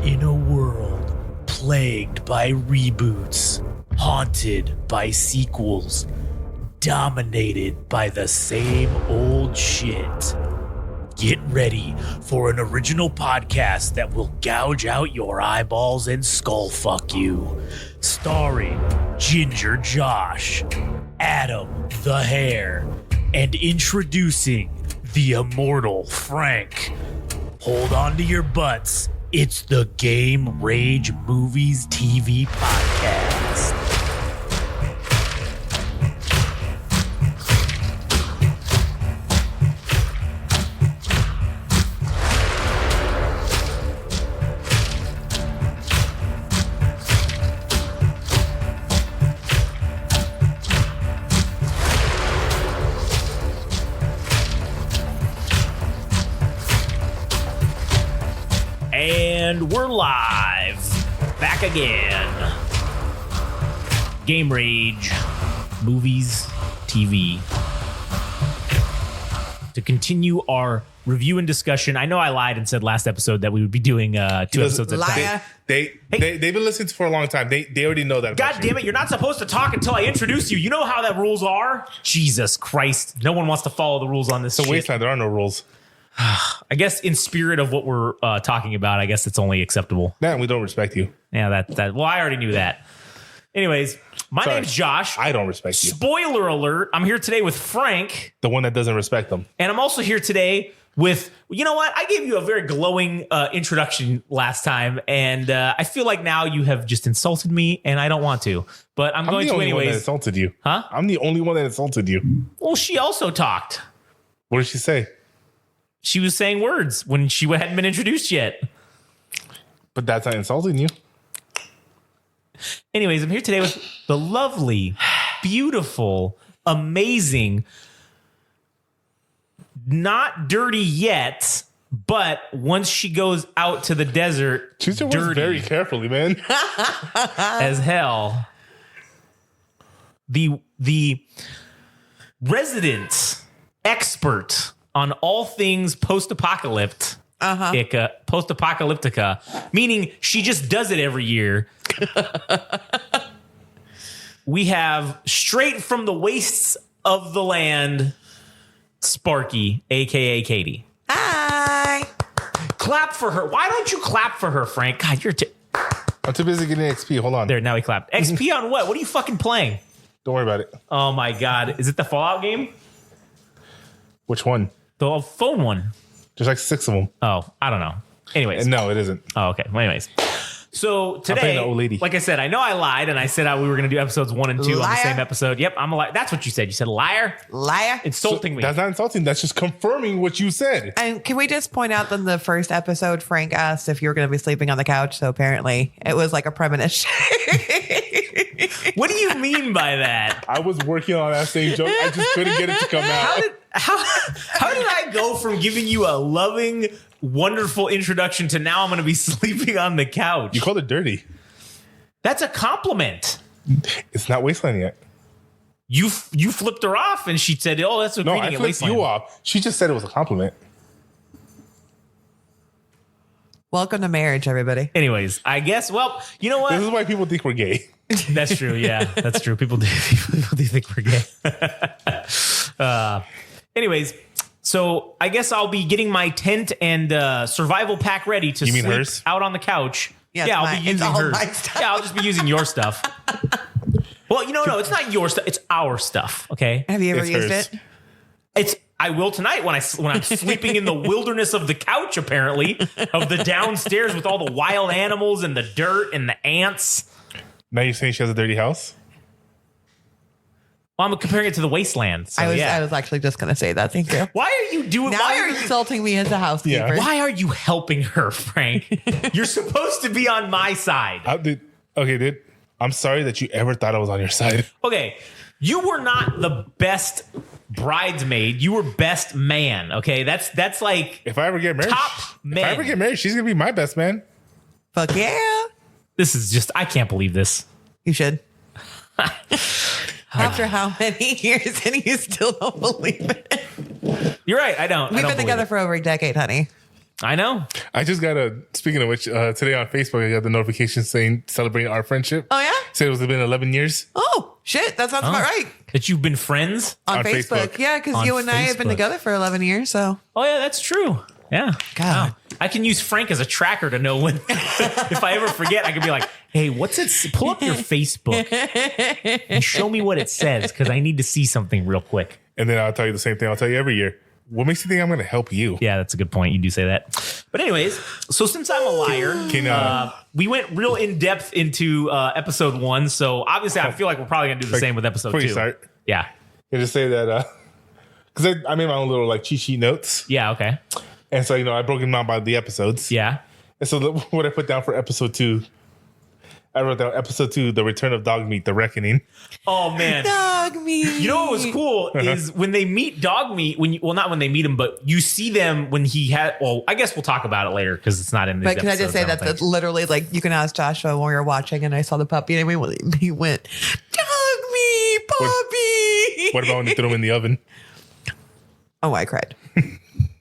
In a world plagued by reboots, haunted by sequels, dominated by the same old shit, get ready for an original podcast that will gouge out your eyeballs and skull fuck you. Starring Ginger Josh, Adam the Hair, and introducing the immortal Frank. Hold on to your butts. It's the Game Rage Movies TV Podcast. And we're live, back again. Game Rage, Movies, TV. To continue our review and discussion, I know I lied and said last episode that we would be doing 2 episodes at a time. They've been listening for a long time. They already know that. God damn it, you're not supposed to talk until I introduce you. You know how that rules are? Jesus Christ. No one wants to follow the rules on this It's a wasteland. There are no rules. I guess in spirit of what we're talking about, I guess it's only acceptable. Man, we don't respect you. Yeah, that. Well, I already knew that. Anyways, my name's Josh. I don't respect you. Spoiler alert, I'm here today with Frank. The one that doesn't respect them. And I'm also here today with, you know what? I gave you a very glowing introduction last time. And I feel like now you have just insulted me and I don't want to. But I'm going to anyways. I'm the only one that insulted you. Huh? I'm the only one that insulted you. Well, she also talked. What did she say? She was saying words when she hadn't been introduced yet. But that's not insulting you. Anyways, I'm here today with the lovely, beautiful, amazing, not dirty yet, but once she goes out to the desert, Choose your words dirty very carefully, man. as hell. The resident expert on all things post-apocalyptica, meaning she just does it every year. We have straight from the wastes of the land, Sparky, aka Katie. Hi. Clap for her. Why don't you clap for her, Frank? God, I'm too busy getting XP. Hold on. there. Now he clapped. XP on what? What are you fucking playing? Don't worry about it. Oh my God. Is it the Fallout game? Which one? The phone one. There's like 6 of them. Oh, I don't know. Anyways. And no, it isn't. Oh, okay. Well, anyways. So playing today, the old lady. like I said, I know I lied and I said we were going to do episodes 1 and 2 on the Liar. same episode. Yep, I'm a liar. That's what you said. You said liar, Liar. insulting me. That's not insulting. That's just confirming what you said. And can we just point out that in the first episode, Frank asked if you were going to be sleeping on the couch. So apparently it was like a premonition. What do you mean by that? I was working on that same joke. I just couldn't get it to come out. How did I go from giving you a loving, wonderful introduction to now I'm going to be sleeping on the couch? You called it dirty. That's a compliment. It's not wasteland yet. You flipped her off and she said, "Oh, that's a No, greeting I at flipped Wasteland." you off. She just said it was a compliment. Welcome to marriage, everybody. Anyways, I guess. Well, you know what? This is why people think we're gay. That's true. Yeah, that's true. People do think we're gay. Anyways, so I guess I'll be getting my tent and survival pack ready to You mean sleep hers? out on the couch. Yeah, Yeah, it's I'll mine. be It's using all hers. my stuff. Yeah, I'll just be using your stuff. Well, no, it's not your stuff. It's our stuff. Okay. Have you ever It's used hers. it? I will tonight when I'm sleeping in the wilderness of the couch, apparently, of the downstairs with all the wild animals and the dirt and the ants. Now you're saying she has a dirty house? Well, I'm comparing it to the wasteland. So, I was actually just going to say that. Thank you. Why are you doing? Now Why you're are you? insulting me as a housekeeper. Yeah. Why are you helping her, Frank? You're supposed to be on my side. Dude. I'm sorry that you ever thought I was on your side. Okay, you were not the best bridesmaid. You were best man. Okay, that's like If I ever get married, Top man. If I ever get married, she's gonna be my best man. Fuck yeah. this is just. I can't believe this. You should. After how many years and you still don't believe it? You're right. I don't. We've I don't been together believe for over a decade, honey. I know. I just got speaking of which, today on Facebook, I got the notification saying celebrating our friendship. Oh, yeah? Said it was been 11 years. Oh, shit. That sounds about right. That you've been friends? On Facebook. Facebook. Yeah, because On you and I have been Facebook. together for 11 years. So, Oh, yeah, that's true. Yeah. God. Wow. I can use Frank as a tracker to know when, if I ever forget, I can be like, hey, what's it? Pull up your Facebook and show me what it says because I need to see something real quick. And then I'll tell you the same thing I'll tell you every year. What makes you think I'm going to help you? Yeah, that's a good point. You do say that. But anyways, so since I'm a liar, we went real in depth into episode 1. So obviously, I feel like we're probably going to do the same with episode 2. Before you start, Yeah. I just say that because I made my own little like cheat sheet notes. Yeah. Okay. And so, I broke them down by the episodes. Yeah. And so what I put down for episode 2, I wrote down episode 2, The Return of Dog Meat, The Reckoning. Oh, man. dog meat. You know what was cool is when they meet Dog Meat, not when they meet him, but you see them when he had, well, I guess we'll talk about it later because it's not in the But can I just say that's literally like you can ask Joshua when we were watching and I saw the puppy and he went, dog meat, puppy. What about when they threw them in the oven? Oh, I cried.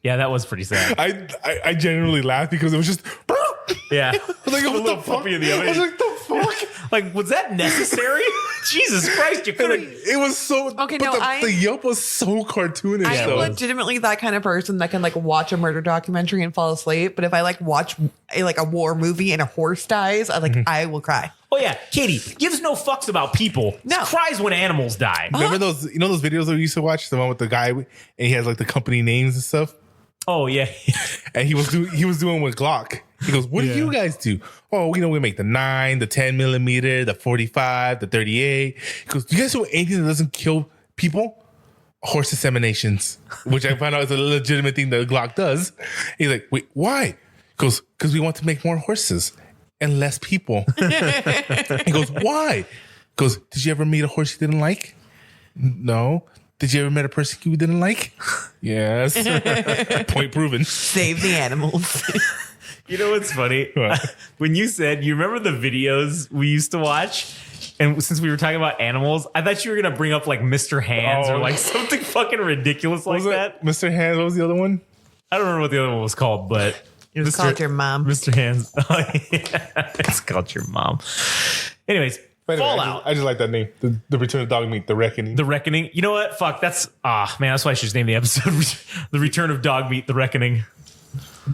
Yeah, that was pretty sad. I genuinely laughed because it was just... Yeah. I was like, what the fuck? Puppy in the oven. I was like, the fuck? Like, was that necessary? Jesus Christ, you could have. It was so... Okay, but no, the yelp was so cartoonish. I'm though. legitimately that kind of person that can like watch a murder documentary and fall asleep. But if I like watch a war movie and a horse dies, I will cry. Oh, yeah. Katie gives no fucks about people. No. Cries when animals die. Remember those videos that we used to watch? The one with the guy and he has like the company names and stuff? Oh, yeah. And he was doing with Glock. He goes, what do you guys do? Oh, we make the 9, the 10 millimeter, the 45, the 38. He goes, do you guys do anything that doesn't kill people? Horse inseminations, which I found out is a legitimate thing that Glock does. He's like, wait, why? He goes, because we want to make more horses and less people. He goes, why? He goes, did you ever meet a horse you didn't like? No. Did you ever meet a person you didn't like? Yes. Point proven. Save the animals. You know what's funny? What? When you said, you remember the videos we used to watch? And since we were talking about animals, I thought you were going to bring up like Mr. Hands or like something fucking ridiculous like that. Mr. Hands, what was the other one? I don't remember what the other one was called, but It was called your mom. Mr. Hands. Oh, yeah. It's called your mom. Anyways, But anyway, Fallout. I just like that name. The Return of Dog Meat, The Reckoning. The Reckoning. You know what? Fuck. That's man. That's why I should just name the episode "The Return of Dog Meat: The Reckoning."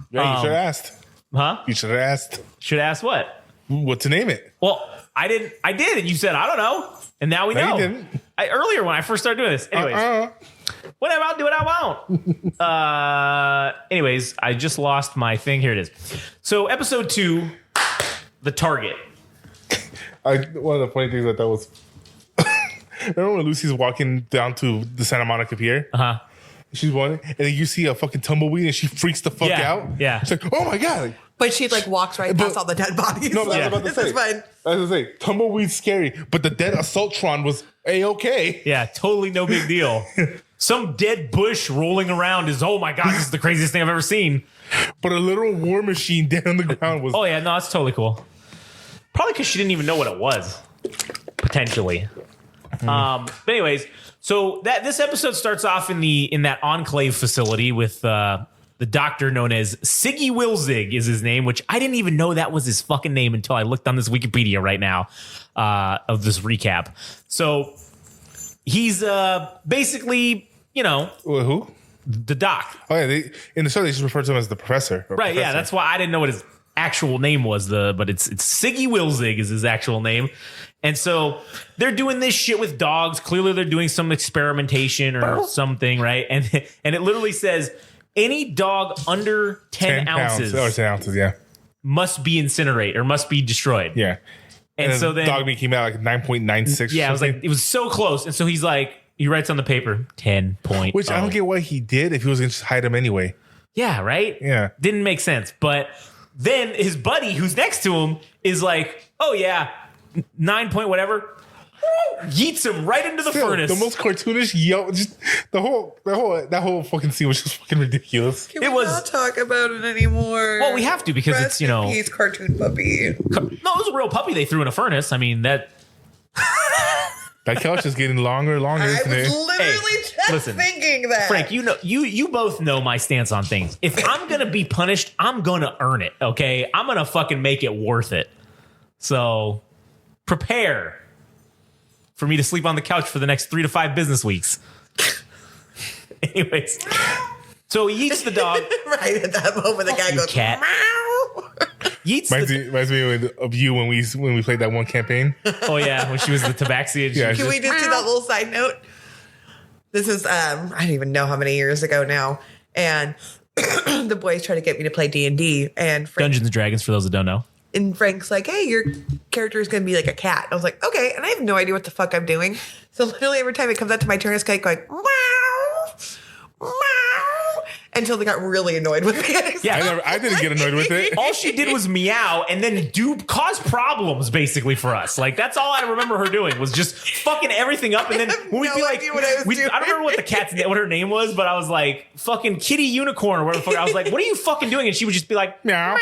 Yeah, you should have asked. Huh? You should have asked Should ask what? what to name it. Well, I didn't. I did, and you said I don't know, and now we No, know. you didn't. Earlier when I first started doing this. Anyways, whatever. I'll do what I want. Anyways, I just lost my thing. Here it is. So, episode 2, The Target. One of the funny things I thought was, remember when Lucy's walking down to the Santa Monica Pier? Uh-huh. She's walking, and then you see a fucking tumbleweed, and she freaks the fuck Yeah, out. yeah. It's like, oh my god! Like, But she like walks right past all the dead bodies. no, I was about to This say. is fine. I was going to say, tumbleweed's scary, but the dead Assaultron was A-okay. Yeah, totally no big deal. Some dead bush rolling around is, oh my God, this is the craziest thing I've ever seen. But a literal war machine dead on the ground was... Oh yeah, no, that's totally cool. Probably because she didn't even know what it was. Potentially. But anyways, so this episode starts off in that enclave facility with the doctor known as Siggy Wilzig is his name, which I didn't even know that was his fucking name until I looked on this Wikipedia right now of this recap. So he's basically, Well, who? the doc. Oh yeah, in the show they just refer to him as the professor. Right, yeah, that's why I didn't know what his actual name was, but it's Siggy Wilzig is his actual name. And so they're doing this shit with dogs. Clearly they're doing some experimentation or something, right? And it literally says any dog under 10 ounces or 10 ounces, yeah. must be incinerated or must be destroyed. Yeah. And so then dog meat came out like 9.96. yeah, it was so close. And so he writes on the paper 10 point. Which I don't get what he did if he was going to just hide him anyway. Yeah, right? Yeah. Didn't make sense. But then his buddy who's next to him is like, oh yeah, 9 point whatever. Yeets him right into the furnace. The most cartoonish yell. Just that whole fucking scene was just fucking ridiculous. Can It we was- not talk about it anymore? Well, we have to because Rest it's, in peace, cartoon puppy. No, it was a real puppy they threw in a furnace. I mean, that That couch is getting longer and longer, I isn't was it? literally just listen, thinking that. Frank, you both know my stance on things. If I'm gonna be punished, I'm gonna earn it. Okay, I'm gonna fucking make it worth it. So prepare for me to sleep on the couch for the next 3 to 5 business weeks. Anyways, so he eats the dog. Right at that moment, the guy goes, cat. meow. He eats Reminds me of you when we played that one campaign. Oh yeah, when she was the tabaxi. Yeah, Can we just do that little side note? This is I don't even know how many years ago now, and the boys try to get me to play D&D, and Dungeons and Dragons, for those that don't know. And Frank's like, hey, your character is going to be like a cat. I was like, okay. And I have no idea what the fuck I'm doing. So literally every time it comes up to my turn, it's like going, wow, wow, until they got really annoyed with me. Yeah, I didn't get annoyed with it. all she did was meow and then cause problems basically for us. Like that's all I remember her doing was just fucking everything up. And then when we'd no be like, idea what I was doing. I don't remember what her name was, but I was like, fucking Kitty Unicorn or whatever. The fuck. I was like, what are you fucking doing? And she would just be like, Meow.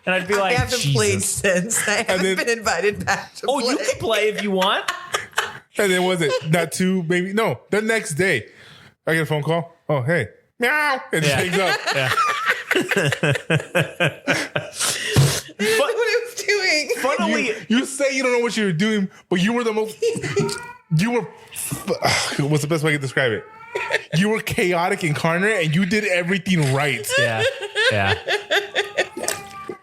and I'd be I like, haven't Jesus. played since. I haven't been invited back to Oh, play. you can play if you want. And then was it not 2, maybe? No, the next day, I get a phone call. Oh, hey, meow, and it hangs up. Yeah. I didn't know what I was doing. Funnily, You say you don't know what you were doing, but you were the most. You were. What's the best way to describe it? You were chaotic incarnate, and you did everything right. yeah.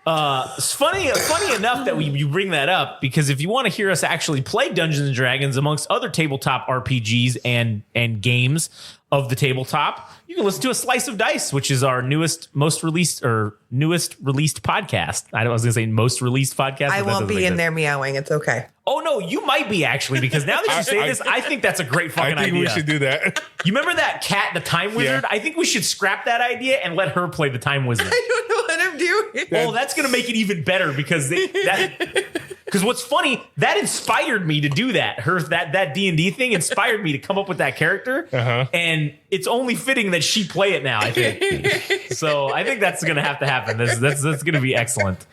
It's funny enough that you bring that up because if you want to hear us actually play Dungeons and Dragons amongst other tabletop RPGs and games of the tabletop, you can listen to A Slice of Dice, which is our newest released podcast. I was going to say most released podcast. I but that won't doesn't be make in sense. there meowing. It's okay. Oh no, you might be actually because now that you say this, I think that's a great fucking I think idea. we should do that. You remember that cat, the Time Wizard? Yeah. I think we should scrap that idea and let her play the Time Wizard. I don't know what I'm doing. Oh, that's going to make it even better because because what's funny, that inspired me to do that. That D&D thing inspired me to come up with that character. Uh-huh. And it's only fitting that she play it now, I think. So I think that's going to have to happen. That's going to be excellent.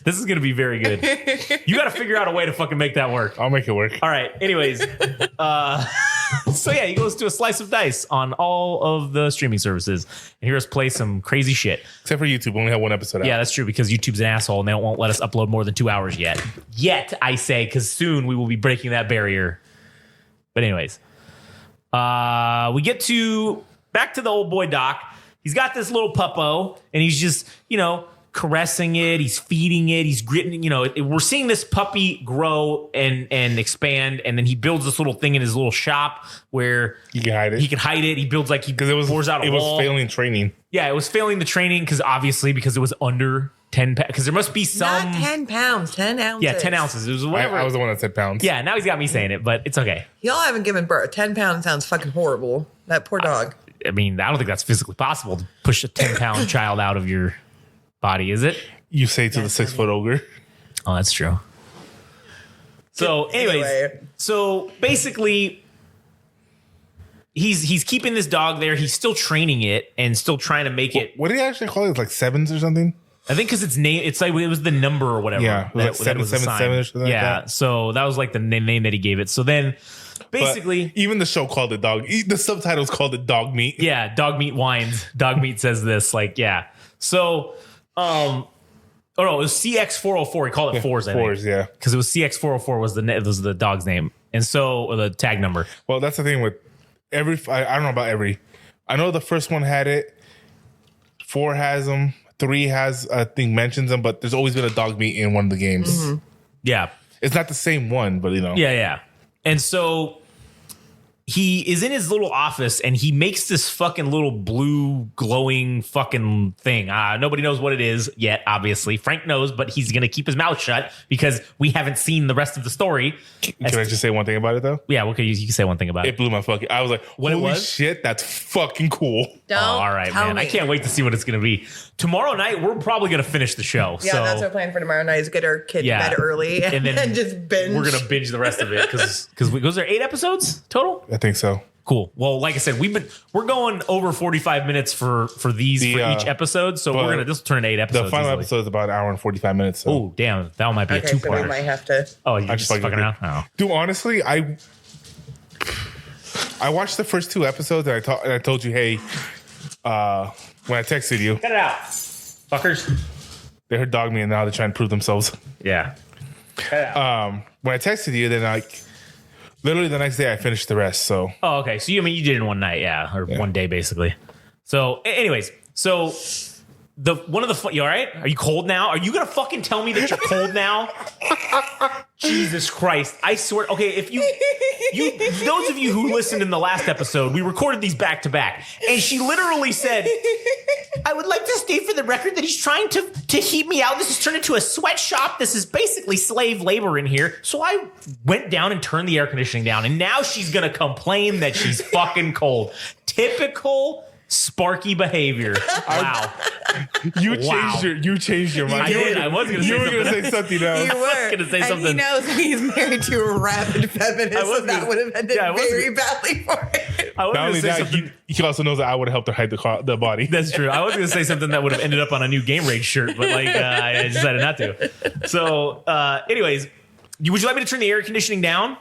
This is going to be very good. You got to figure out a way to fucking make that work. I'll make it work. All right. Anyways, so yeah, he goes to A Slice of Dice on all of the streaming services and hear us play some crazy shit. Except for YouTube, we only have one episode out. Yeah, that's true because YouTube's an asshole and they won't let us upload more than 2 hours yet. I say, because soon we will be breaking that barrier. But anyways, we get back to the old boy Doc. He's got this little puppo and he's just, caressing it, he's feeding it, he's gritting, we're seeing this puppy grow and expand, and then he builds this little thing in his little shop where You can hide it. he can hide it. He builds pours out a wall. It was failing training. Yeah, it was failing the training because it was under 10 pounds. Because there must be some. Not 10 pounds, 10 ounces. Yeah, 10 ounces. It was whatever. I was the one that said pounds. Yeah, now he's got me saying it, but it's okay. Y'all haven't given birth. 10 pounds sounds fucking horrible. That poor dog. I mean, I don't think that's physically possible to push a 10-pound child out of your body, is it? You say to the 6-foot ogre. Oh, that's true. So, anyways, Anyway. so basically, he's keeping this dog there. He's still training it and still trying to make it. What did he actually call it? Like sevens or something? I think because it's like it was the number or whatever. Yeah, it was like 777 or something like Yeah, that. so that was like the name that he gave it. So then, basically, But even the show called it dog. The subtitles called it dog meat. yeah, dog meat wines. Dog meat says this. Like, yeah. So, oh no, it was CX404. He called it fours. I think. Fours, yeah. Because it was CX404 was the dog's name, and so or the tag number. Well, that's the thing with every. I don't know about every. I know the first one had it. 4 has them. 3 has, I think, mentions them, but there's always been a dog meat in one of the games. Yeah, It's not the same one, but yeah. And so he is in his little office and he makes this fucking little blue glowing fucking thing. Nobody knows what it is yet, obviously. Frank knows, but he's going to keep his mouth shut because we haven't seen the rest of the story. Can I just say one thing about it though? Yeah, what could you can say one thing about It it? blew my fucking. I was like, What it holy was? shit, that's fucking cool. Don't All right, tell man. me. I can't wait to see what it's going to be. Tomorrow night, we're probably going to finish the show. Yeah, so that's our plan for tomorrow night is get our kid Yeah. to bed early and, then just binge. we're going to binge the rest of it because was there 8 episodes total? I think so. Cool. Well, like I said, we're going over 45 minutes for these for each episode, so we're gonna this will turn 8 episodes. The final easily. episode is about an hour and 45 minutes. So. Oh, damn! That might be Okay, a so we two-parter. might have to. Oh, you're just fucking fucking around. Oh. Dude, honestly, I I watched the first 2 episodes and I told you, hey, when I texted you, Cut it out, fuckers. they heard dog me and now they're trying to prove themselves. Yeah. Cut it out. When I texted you, then literally the next day I finished the rest. So Oh, okay. So you did it in one night, yeah, or one day basically. So, anyways, so you all right? Are you cold now? Are you gonna fucking tell me that you're cold now? Jesus Christ! I swear. Okay, if you those of you who listened in the last episode, we recorded these back to back, and she literally said, "I would like to state for the record that he's trying to heat me out. This has turned into a sweatshop. This is basically slave labor in here." So I went down and turned the air conditioning down, and now she's gonna complain that she's fucking cold. Typical Sparky behavior. Wow. you changed your mind. I did. I was going to say something. You were going to say something else. You were. gonna say and something. he knows he's married to a rabid feminist, so that would have ended very badly for him. I was Not going only to say that, something. he also knows that I would have helped her hide the body. That's true. I was going to say something that would have ended up on a new Game Rage shirt, but I decided not to. So, anyways, would you like me to turn the air conditioning down?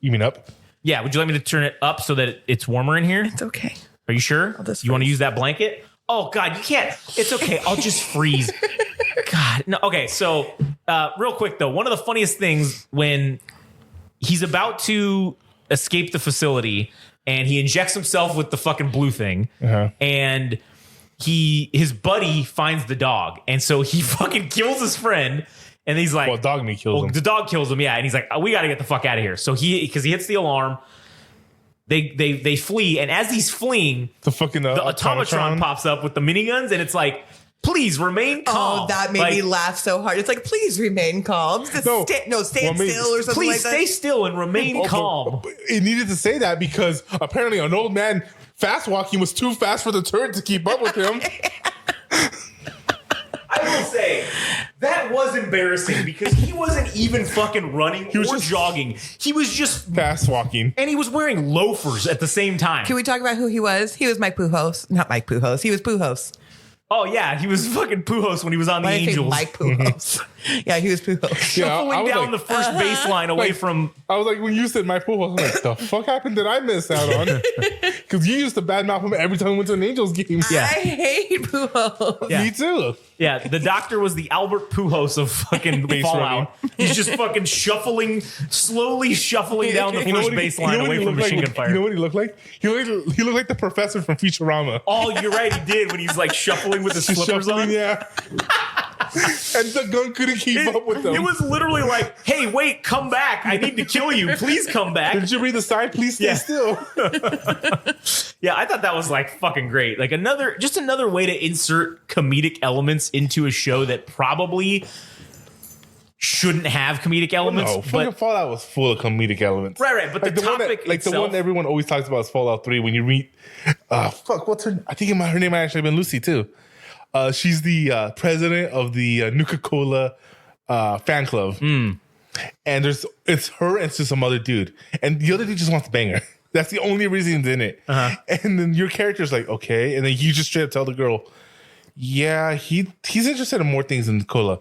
You mean up? Yeah. Would you like me to turn it up so that it's warmer in here? It's okay. Are you sure? just You want to freeze. use that blanket? Oh God, you can't. It's okay. I'll just freeze. God. No. Okay. So, real quick though, one of the funniest things when he's about to escape the facility and he injects himself with the fucking blue thing, and his buddy finds the dog, and so he fucking kills his friend. And he's like, Well, dog me kills him. The dog kills him, yeah. And he's like, we got to get the fuck out of here. So because he hits the alarm, they flee. And as he's fleeing, The fucking the automatron pops up with the miniguns, and it's like, please remain calm. Oh, that made me laugh so hard. It's like, please remain calm. Just No. stand Well, still or something Please like stay that. still and remain calm. But it needed to say that because apparently an old man fast walking was too fast for the turret to keep up with him. I will say that was embarrassing because he wasn't even fucking running was or just- jogging. He was just, Fast walking. and he was wearing loafers at the same time. Can we talk about who he was? He was Mike Pujols. Not Mike Pujols. He was Pujols. Oh yeah, he was fucking Pujols when he was on the Why did I say Angels. Mike Pujols? Yeah, he was Pujols. Yeah, Shuffling I was down like- the first baseline away Like, from. I was like, when you said my pool, I was like, the fuck happened did I miss out on? Because you used to badmouth him every time we went to an Angels game. Yeah. I hate Pujols. Yeah. Me too. Yeah, the doctor was the Albert Pujols of fucking Base Fallout. He's just fucking slowly shuffling down the first baseline away from machine gun fire. You know what he looked like? He looked like the professor from Futurama. Oh, you're right, he did when he was like shuffling with his He's slippers shuffling, on. yeah. And the gun couldn't keep up with them. It was literally like, hey, wait, come back. I need to kill you. Please come back. Did you read the sign? Please stay Yeah. still. Yeah, I thought that was like fucking great. Like another way to insert comedic elements into a show that probably shouldn't have comedic elements. No, fucking but Fallout was full of comedic elements. right. But Like the one topic that, the itself, one everyone always talks about is Fallout 3. When you read, what's her? I think her name might actually have been Lucy too. She's the president of the Nuka-Cola fan club. And it's her and it's just some other dude. And the other dude just wants to bang her. That's the only reason he's in it. And then your character's like, okay. And then you just straight up tell the girl, yeah, he's interested in more things than cola.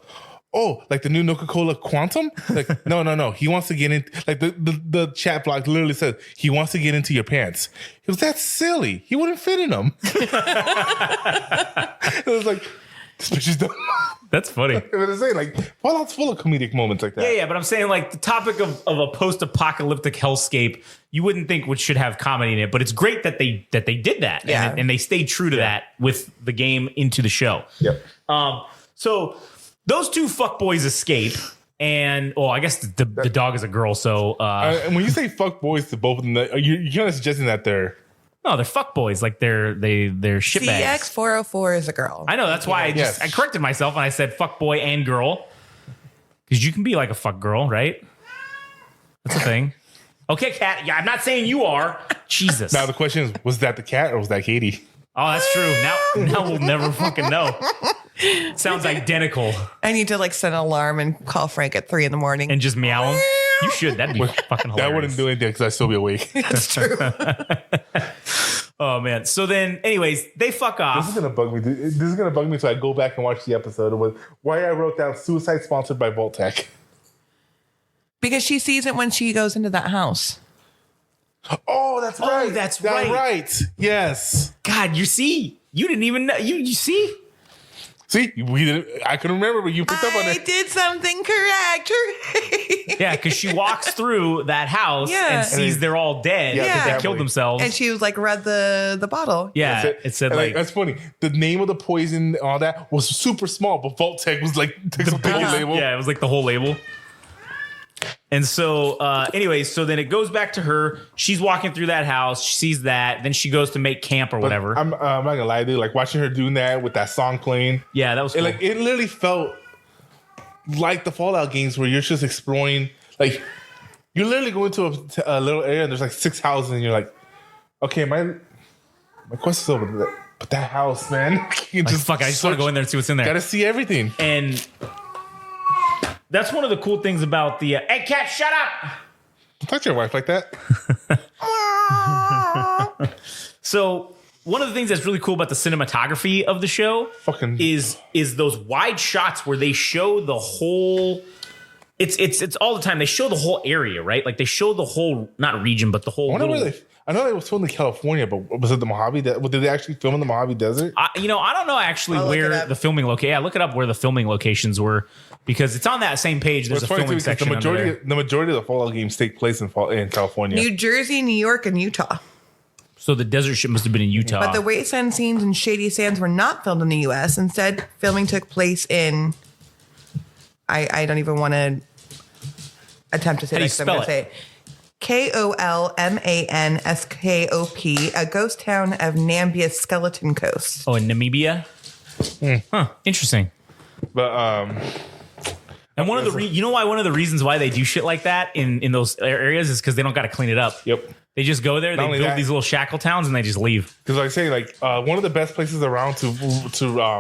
Oh, like the new Nuka-Cola Quantum? Like, no. He wants to get in. Like the chat block literally says he wants to get into your pants. He goes, that's silly. He wouldn't fit in them. It was like, this bitch is dumb. that's funny. What I'm saying, like, Fallout's full of comedic moments like that. Yeah, but I'm saying like the topic of a post-apocalyptic hellscape, you wouldn't think should have comedy in it, but it's great that they did that, Yeah. and they stayed true to that with the game into the show. Yep. So those two fuckboys escape, and I guess the dog is a girl, so And when you say fuck boys to both of them, you're kind of suggesting that they're no, they're fuckboys, like they're shitbags. CX404 is a girl. I know, that's why Yes. I corrected myself and I said fuckboy and girl, because you can be like a fuck girl, right? That's a thing. Okay, Kat. Yeah, I'm not saying you are. Jesus. now the question is, was that the cat or was that Katie? Oh, that's true. Now we'll never fucking know. Sounds identical. I need to like set an alarm and call Frank at 3 a.m. And just meow him. You should. That'd be fucking hilarious. That wouldn't do anything because I'd still be awake. That's true. Oh man. So then, anyways, they fuck This off. is gonna bug me. This is gonna bug me. So I go back and watch the episode. It was why I wrote down suicide sponsored by Voltec. Because she sees it when she goes into that house. Oh, that's right. that's right. Right. Yes. God, you see, you didn't even know. You see. See, we didn't. I couldn't remember, but you picked up on I it. did something correct. Yeah, because she walks through that house Yeah. and sees they're all dead. Yeah, because they exactly. killed themselves. And she was like, read the bottle. yeah, That's it said And, like that's funny. The name of the poison, all that was super small, but Vault-Tec was like the big label. Yeah, it was like the whole label. And so, anyway, so then it goes back to her. She's walking through that house. She sees that. Then she goes to make camp or But whatever. I'm not gonna lie, dude. Like watching her doing that with that song playing, Yeah, that was cool. it literally felt like the Fallout games where you're just exploring. Like you literally go into a little area and there's like 6 houses, and you're like, okay, my quest is over. But that house, man, you Like, fuck, I just want to go in there and see what's in there. Gotta see everything. And that's one of the cool things about the. Hey, cat, shut up! Don't touch your wife like that. So one of the things that's really cool about the cinematography of the show Fucking- is those wide shots where they show the whole. It's all the time. They show the whole area, right? Like they show the whole, not region, but the whole. I wonder little- where I know they was filmed in California, but was it the Mojave? Did they actually film in the Mojave Desert? I don't know actually I'll look it where up. the filming location. Yeah, look it up where the filming locations were because it's on that same page. There's It's a funny filming too, because section. the majority of the Fallout games take place in California. New Jersey, New York, and Utah. So the desert ship must have been in Utah. But the wasteland scenes and shady sands were not filmed in the U.S. Instead, filming took place in. I don't even want to attempt to say How do you this. I'm going to spell say it. Kolmanskop, a ghost town of Namibia's Skeleton Coast. in Namibia. Huh. Interesting. But And one of the you know why one of the reasons why they do shit like that in those areas is because they don't got to clean it up. yep. They just go there, they only build that- these little shackle towns, and they just leave. Because like I say, like one of the best places around to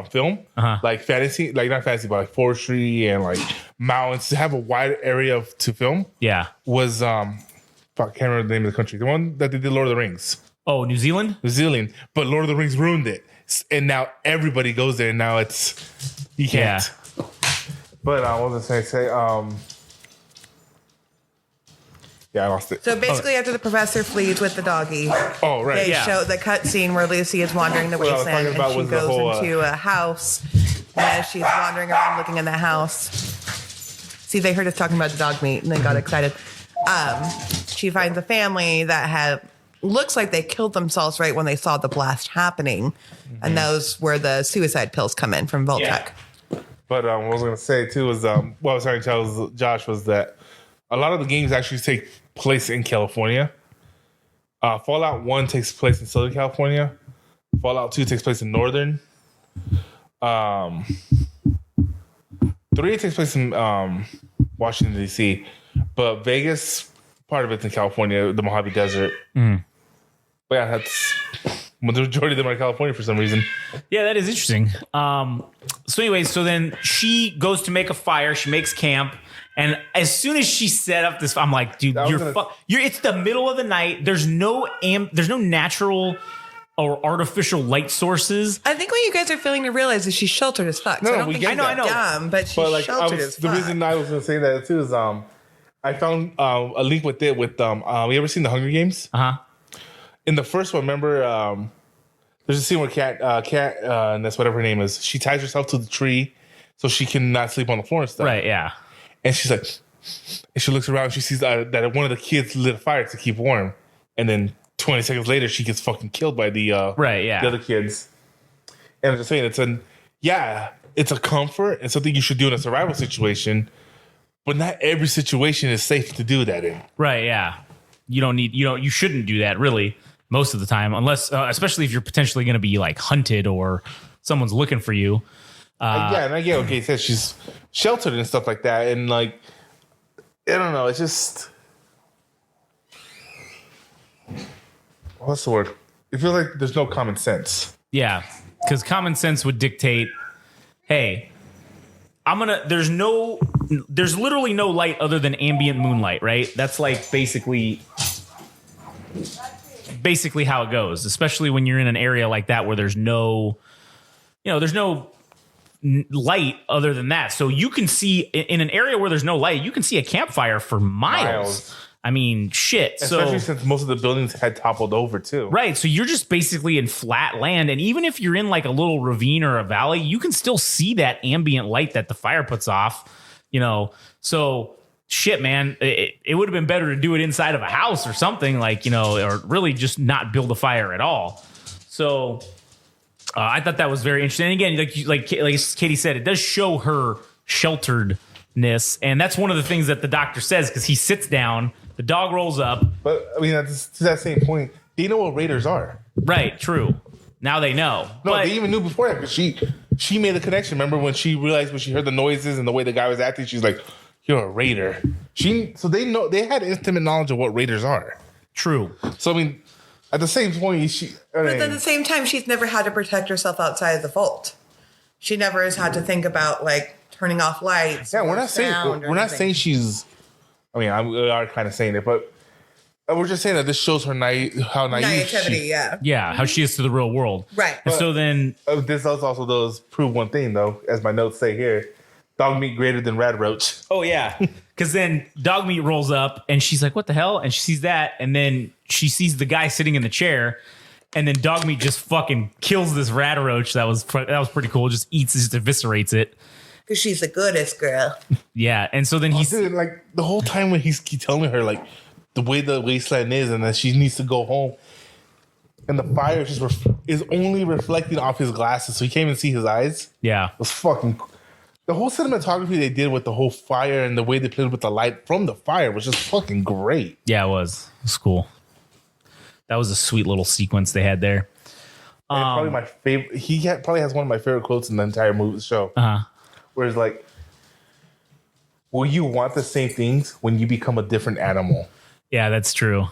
film, like fantasy, like not fantasy, but like forestry and like mountains to have a wide area to film Yeah. was fuck, I can't remember the name of the country. The one that they did Lord of the Rings, Oh, New Zealand. New Zealand. But Lord of the Rings ruined it, and now everybody goes there. And now it's you can't. Yeah. But what was I say? Yeah, I lost it. So basically, after the professor flees with the doggy, Oh right, they Yeah. show the cut scene where Lucy is wandering the What I was wasteland talking about and she was the goes whole, into a house. And as she's wandering around looking in the house, see, they heard us talking about the dog meat and they got excited. She finds a family that looks like they killed themselves right when they saw the blast happening. And those were the suicide pills come in from Vault-Tec. But what I was going to say too was what I was trying to tell Josh was that a lot of the games actually take place in California. Fallout 1 takes place in Southern California. Fallout 2 takes place in Northern. 3 takes place in Washington, D.C. But Vegas, part of it's in California, the Mojave Desert. But yeah, that's the majority of them are in California for some reason. Yeah, that is interesting. So anyways, so then she goes to make a fire. She makes camp. And as soon as she set up this, I'm like, dude, it's the middle of the night. There's no natural or artificial light sources. I think what you guys are failing to realize is she's sheltered as fuck. No, So I don't we think get she's that. dumb, but she's But like, sheltered as the fuck. reason I was going to say that too is I found a link with it with you ever seen the Hunger Games? In the first one, remember there's a scene where Cat and that's whatever her name is, she ties herself to the tree so she can not sleep on the floor and stuff. Right, yeah. And she's like, and she looks around and she sees that one of the kids lit a fire to keep warm. And then 20 seconds later, she gets fucking killed by the Right, yeah. the other kids. And I'm just saying, it's a comfort and something you should do in a survival situation, but not every situation is safe to do that in. Right, yeah. You shouldn't do that really most of the time, unless, especially if you're potentially going to be like hunted or someone's looking for you. And I get what Kate says. She's sheltered and stuff like that. And like, I don't know. It's just, what's the word? It feels like there's no common sense. Yeah, because common sense would dictate, hey, there's literally no light other than ambient moonlight, right? That's like basically how it goes, especially when you're in an area like that where there's no light other than that. So you can see in an area where there's no light, you can see a campfire for miles. I mean, shit. Especially since most of the buildings had toppled over too. Right. So you're just basically in flat land. And even if you're in like a little ravine or a valley, you can still see that ambient light that the fire puts off, So shit, man, it would have been better to do it inside of a house or something like, or really just not build a fire at all. So I thought that was very interesting. And again, like Katie said, it does show her shelteredness. And that's one of the things that the doctor says, because he sits down. The dog rolls up. But I mean, to that same point, they know what raiders are. Right, true. Now they know. No, but they even knew before that because she made the connection. Remember when she realized when she heard the noises and the way the guy was acting, she's like, "You're a raider." So they know, they had intimate knowledge of what raiders are. True. So I mean, at the same point, But at the same time, she's never had to protect herself outside of the vault. She never has had to think about like turning off lights. Yeah, we're not saying she's. I mean, we are kind of saying it, but we're just saying that this shows her naivety. Yeah. Yeah, how she is to the real world. Right. And so then this also does prove one thing, though, as my notes say here: dog meat greater than rad roach. oh yeah, because then dog meat rolls up and she's like, "What the hell?" And she sees that, and then she sees the guy sitting in the chair, and then dog meat just fucking kills this rad roach. That was pretty cool. Just eviscerates it. Because she's the goodest girl. Yeah, and so then he's like the whole time when he's telling her like the way the wasteland is and that she needs to go home, and the fire is only reflecting off his glasses, so he can't even see his eyes. Yeah, It was fucking. The whole cinematography they did with the whole fire and the way they played with the light from the fire was just fucking great. Yeah, it was cool. That was a sweet little sequence they had there. And probably my favorite. Probably has one of my favorite quotes in the entire movie show. Where it's like, will you want the same things when you become a different animal? Yeah, that's true.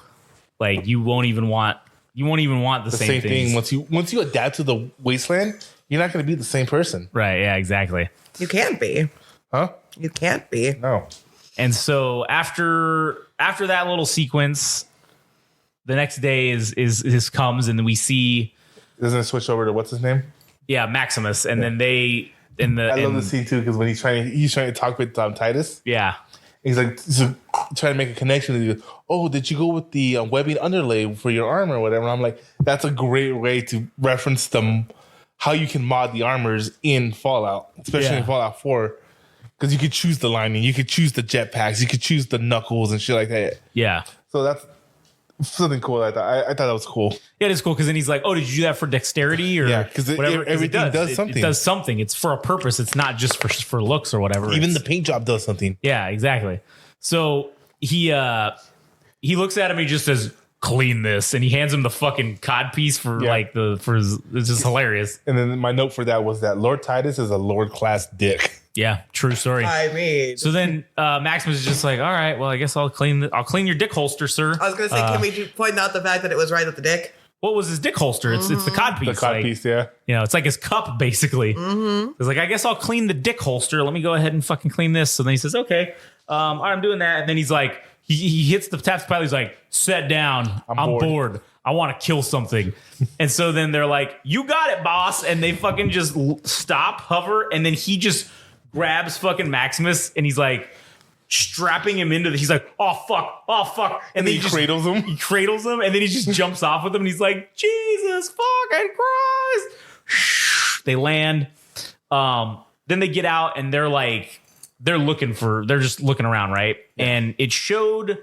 Like you won't even want the same thing once you adapt to the wasteland. You're not going to be the same person. Right? Yeah, exactly. You can't be. Huh? You can't be. No. And so after that little sequence, the next day is comes and we see. Doesn't it switch over to what's his name? Yeah, Maximus, and then they I love the scene too because when he's trying to talk with Titus. Yeah. He's like trying to make a connection. And he goes, "Oh, did you go with the webbing underlay for your armor or whatever?" And I'm like, that's a great way to reference how you can mod the armors in Fallout, especially in Fallout 4, because you could choose the lining, you could choose the jetpacks, you could choose the knuckles and shit like that. Yeah. So that's something cool. I thought that was cool. Yeah, it is cool because then he's like, "Oh, did you do that for dexterity or because whatever?" everything does something. It does something. It's for a purpose. It's not just for looks or whatever. Even the paint job does something. Yeah, exactly. So he looks at him. He just says, "Clean this," and he hands him the fucking cod piece for it's just hilarious. And then my note for that was that Lord Titus is a Lord class dick. Yeah, true story. I mean, so then Maximus is just like, "All right, well, I guess I'll clean your dick holster, sir." I was gonna say, can we point out the fact that it was right at the dick? What was his dick holster? It's the cod piece. The cod piece, yeah. It's like his cup, basically. Mm-hmm. It's like, I guess I'll clean the dick holster. Let me go ahead and fucking clean this. So then he says, "Okay, all right, I'm doing that." And then he's like, he hits the taps pilot. He's like, "Sit down. I'm bored. I want to kill something." And so then they're like, "You got it, boss." And they fucking just stop, hover, and then he just grabs fucking Maximus and he's like strapping him into he's like, "Oh fuck. And then he cradles him. He cradles him and then he just jumps off with him and he's like, "Jesus fucking Christ." They land. Then they get out and they're just looking around, right? Yeah. And it showed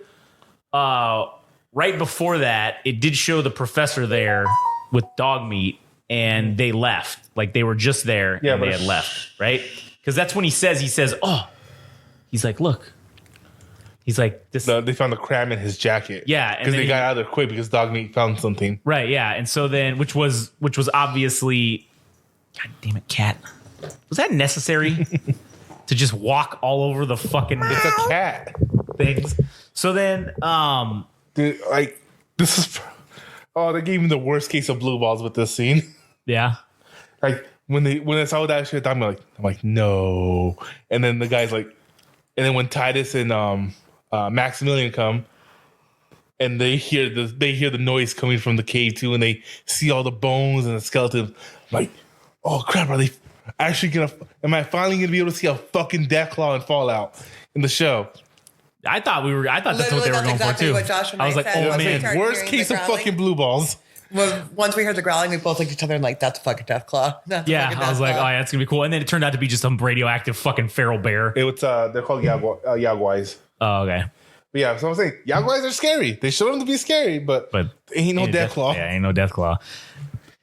right before that, it did show the professor there with dog meat and they left. Like they were just there and they had left, right? Because that's when he says, "Oh," he's like, "Look." He's like, "This." No, they found the cram in his jacket. Yeah, because they got out of there quick because dog meat found something. Right. Yeah, and so then, which was obviously, God damn it, cat. Was that necessary to just walk all over the fucking? It's a cat. Things. So then, dude, like this is. Oh, they gave me the worst case of blue balls with this scene. Yeah. Like. When I saw that shit, I'm like, no. And then the guy's like, and then when Titus and Maximilian come, and they hear the noise coming from the cave too, and they see all the bones and the skeletons. I'm like, oh crap, are they actually am I finally gonna be able to see a fucking Deathclaw in Fallout in the show? I thought that's what Literally, they were that's going exactly for what too. Josh and I was I like, said. oh Once we man, started Worst hearing case the of growling. fucking blue balls. Well, once we heard the growling, we both looked at each other and like, that's a fucking death claw. That's a yeah. fucking I was death like, oh claw. yeah, it's gonna be cool. And then it turned out to be just some radioactive fucking feral bear. It was they're called yaguais. Oh, okay. But yeah, so I'm saying yaguais are scary. They show them to be scary, but ain't no death claw. Yeah, ain't no death claw.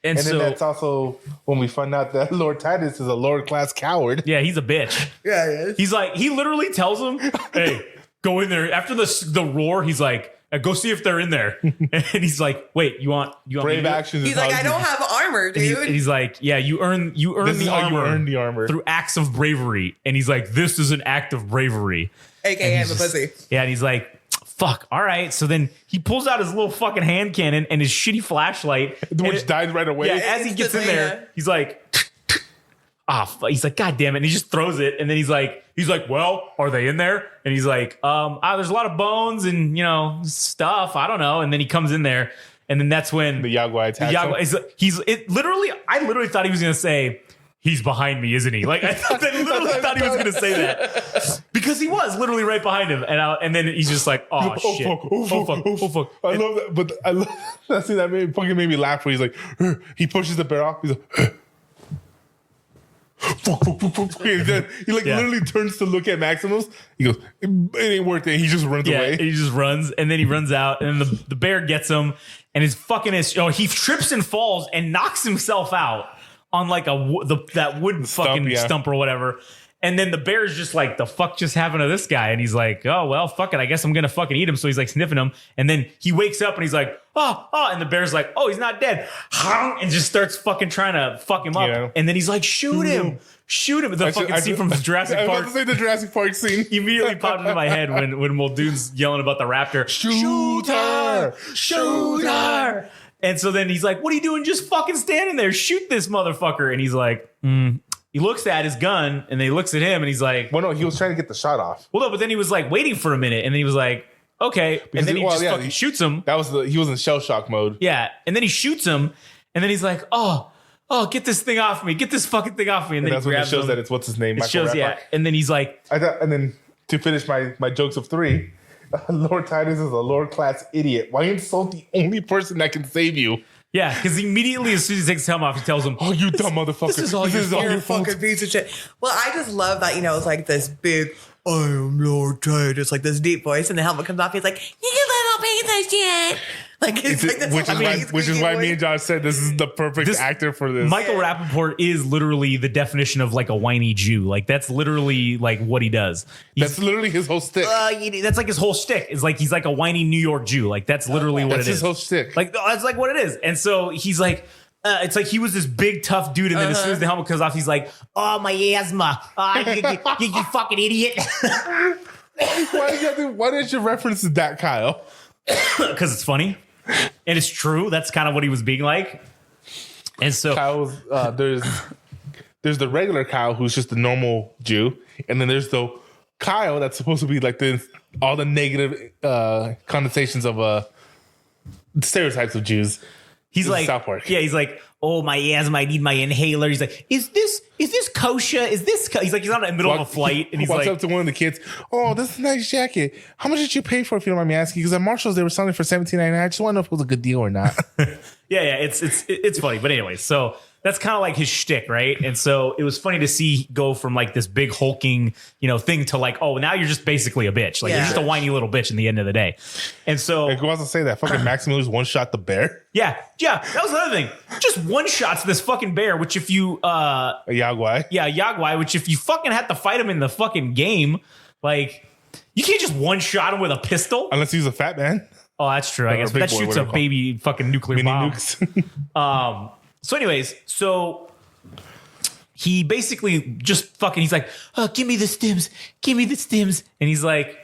And And so then that's also when we find out that Lord Titus is a Lord class coward. yeah, he's a bitch. Yeah, he is. He's like, he literally tells him, hey, go in there. After the roar, he's like, go see if they're in there. And he's like, wait, you want me Brave to- actions. He's like, I don't have armor, And he- dude. he's like, yeah, you earn This is the how you armor. earn the armor. Through acts of bravery. And he's like, this is an act of bravery. AKA I'm a He's just- pussy. Yeah, and he's like, fuck, all right. So then he pulls out his little fucking hand cannon and his shitty flashlight. Which died right away. Yeah, as he gets in Instantly, there, yeah. he's like, he's like, God damn it. And he just throws it. And then he's like, well, are they in there? And he's like, there's a lot of bones and, stuff. I don't know. And then he comes in there. And then that's when The Yaguai attacks him. I literally thought he was going to say, he's behind me, isn't he? Like, I literally thought he was going to say that because he was literally right behind him. And then he's just like, oh, shit. Oh, fuck. I love that. But I love that scene that made me laugh where he's like, he pushes the bear off. He's like, fuck. And then he literally turns to look at Maximus. He goes, it ain't worth it. He just runs Yeah, away. he just runs, and then he runs out, and then the bear gets him, and he trips and falls and knocks himself out on like that wooden fucking stump or whatever. And then the bear's just like, the fuck just happened to this guy? And he's like, oh, well, fuck it. I guess I'm going to fucking eat him. So he's like sniffing him. And then he wakes up and he's like, oh. And the bear's like, oh, he's not dead. And just starts fucking trying to fuck him up. Yeah. And then he's like, shoot him. The fucking scene from Jurassic I was Park about to say the Jurassic Park scene. immediately popped into my head when Muldoon's yelling about the raptor. Shoot her! Shoot her! And so then he's like, what are you doing just fucking standing there? Shoot this motherfucker. And he's like, He looks at his gun and then he looks at him and he's like, Well, no, he was trying to get the shot off. well, no, but then he was like waiting for a minute and then he was like, okay. And then he just fucking shoots him. That was he was in shell shock mode. Yeah. And then he shoots him and then he's like, oh, get this thing off me. Get this fucking thing off me. And then that's he when it grabs shows him. that it's what's his name. It Michael shows, Rapaport. yeah. And then he's like, And then to finish my jokes of 3, Lord Titus is a Lord class idiot. Why insult the only person that can save you? yeah, because immediately as soon as he takes his helmet off, he tells him, Oh, you dumb motherfucker. This is all your fault. You're a fault. fucking piece of shit. Well, I just love that, it's like this big, I am Lord Titus, like this deep voice, and the helmet comes off. He's like, you little piece of shit. Like, it's like this Which is why me and Josh said this is the perfect actor for this. Michael Rappaport is literally the definition of like a whiny Jew. Like that's literally like what he does. That's literally his whole stick. That's like his whole shtick. Is like he's like a whiny New York Jew. Like that's literally what That's it his is. whole shtick. Like that's like what it is. And so he's like, it's like he was this big tough dude, and then as soon as the helmet comes off, he's like, oh my asthma, you fucking idiot. Why did you reference that, Kyle? Because it's funny and it's true. That's kind of what he was being like. And so Kyle's there's the regular Kyle who's just a normal Jew, and then there's the Kyle that's supposed to be like all the negative connotations of stereotypes of Jews. he's This is like, South Park. yeah, he's like, oh my asthma, I need my inhaler. He's like, is this kosher? He's like, he's on the middle of a flight, and he's walks like, up to one of the kids. Oh, this is a nice jacket. How much did you pay for it, if you don't mind me asking? Because at Marshalls they were selling it for $17.99. I just want to know if it was a good deal or not. yeah, it's funny. But anyway, so that's kind of like his shtick, right? And so it was funny to see go from like this big hulking, thing to like, oh, now you're just basically a bitch. Like you're just a whiny little bitch in the end of the day. And so Who wants to say that? Fucking Maximus one shot the bear. yeah, that was another thing. Just one shots this fucking bear, which if you A Yaguai. Yaguai, which if you fucking had to fight him in the fucking game, like you can't just one shot him with a pistol. Unless he's a fat man. Oh, that's true. I Or guess big that boy, shoots a whatever. baby fucking nuclear Mini bomb. nukes. So anyways, he basically just fucking, he's like, oh, give me the stims. And he's like,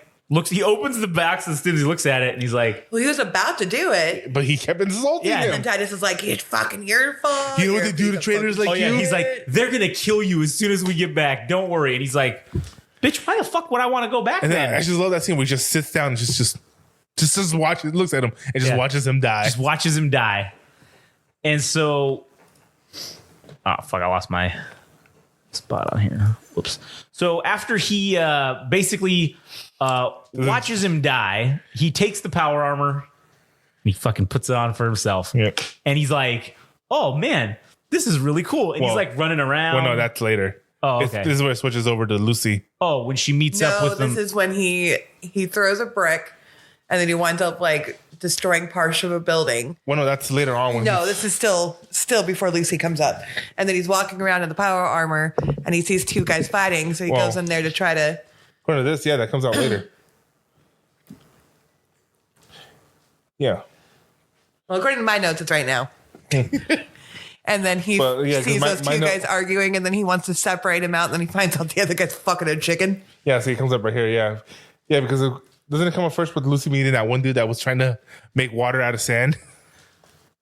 he opens the backs of the stims. He looks at it and he's like, Well, he was about to do it. But he kept insulting Yeah, him. And Titus is like, it's fucking your fault. You know what You're they do a to piece of traitors fucking like oh yeah, you? he's like, they're going to kill you as soon as we get back. Don't worry. And he's like, bitch, why the fuck would I want to go back And then? then I just love that scene where he just sits down and just watches, looks at him and just Yeah. watches him die. Just watches him die. And so, oh fuck, I lost my spot on here. Whoops. So after he basically watches him die. He takes the power armor and he fucking puts it on for himself. Yep. And he's like, oh man, this is really cool. And he's like running around. Well, no, that's later. Oh, okay. This is where it switches over to Lucy. Oh, when she meets up with him. This is when he throws a brick and then he winds up like destroying parts of a building. Well, no, that's later on. When No, this is still before Lucy comes up. And then he's walking around in the power armor and he sees two guys fighting. So he goes in there to try to. According to this, yeah, that comes out later. Yeah. Well, according to my notes, it's right now. And then he sees those two guys arguing and then he wants to separate him out. And then he finds out the other guy's fucking a chicken. Yeah, so he comes up right here. Yeah. Yeah, because doesn't it come up first with Lucy meeting that one dude that was trying to make water out of sand?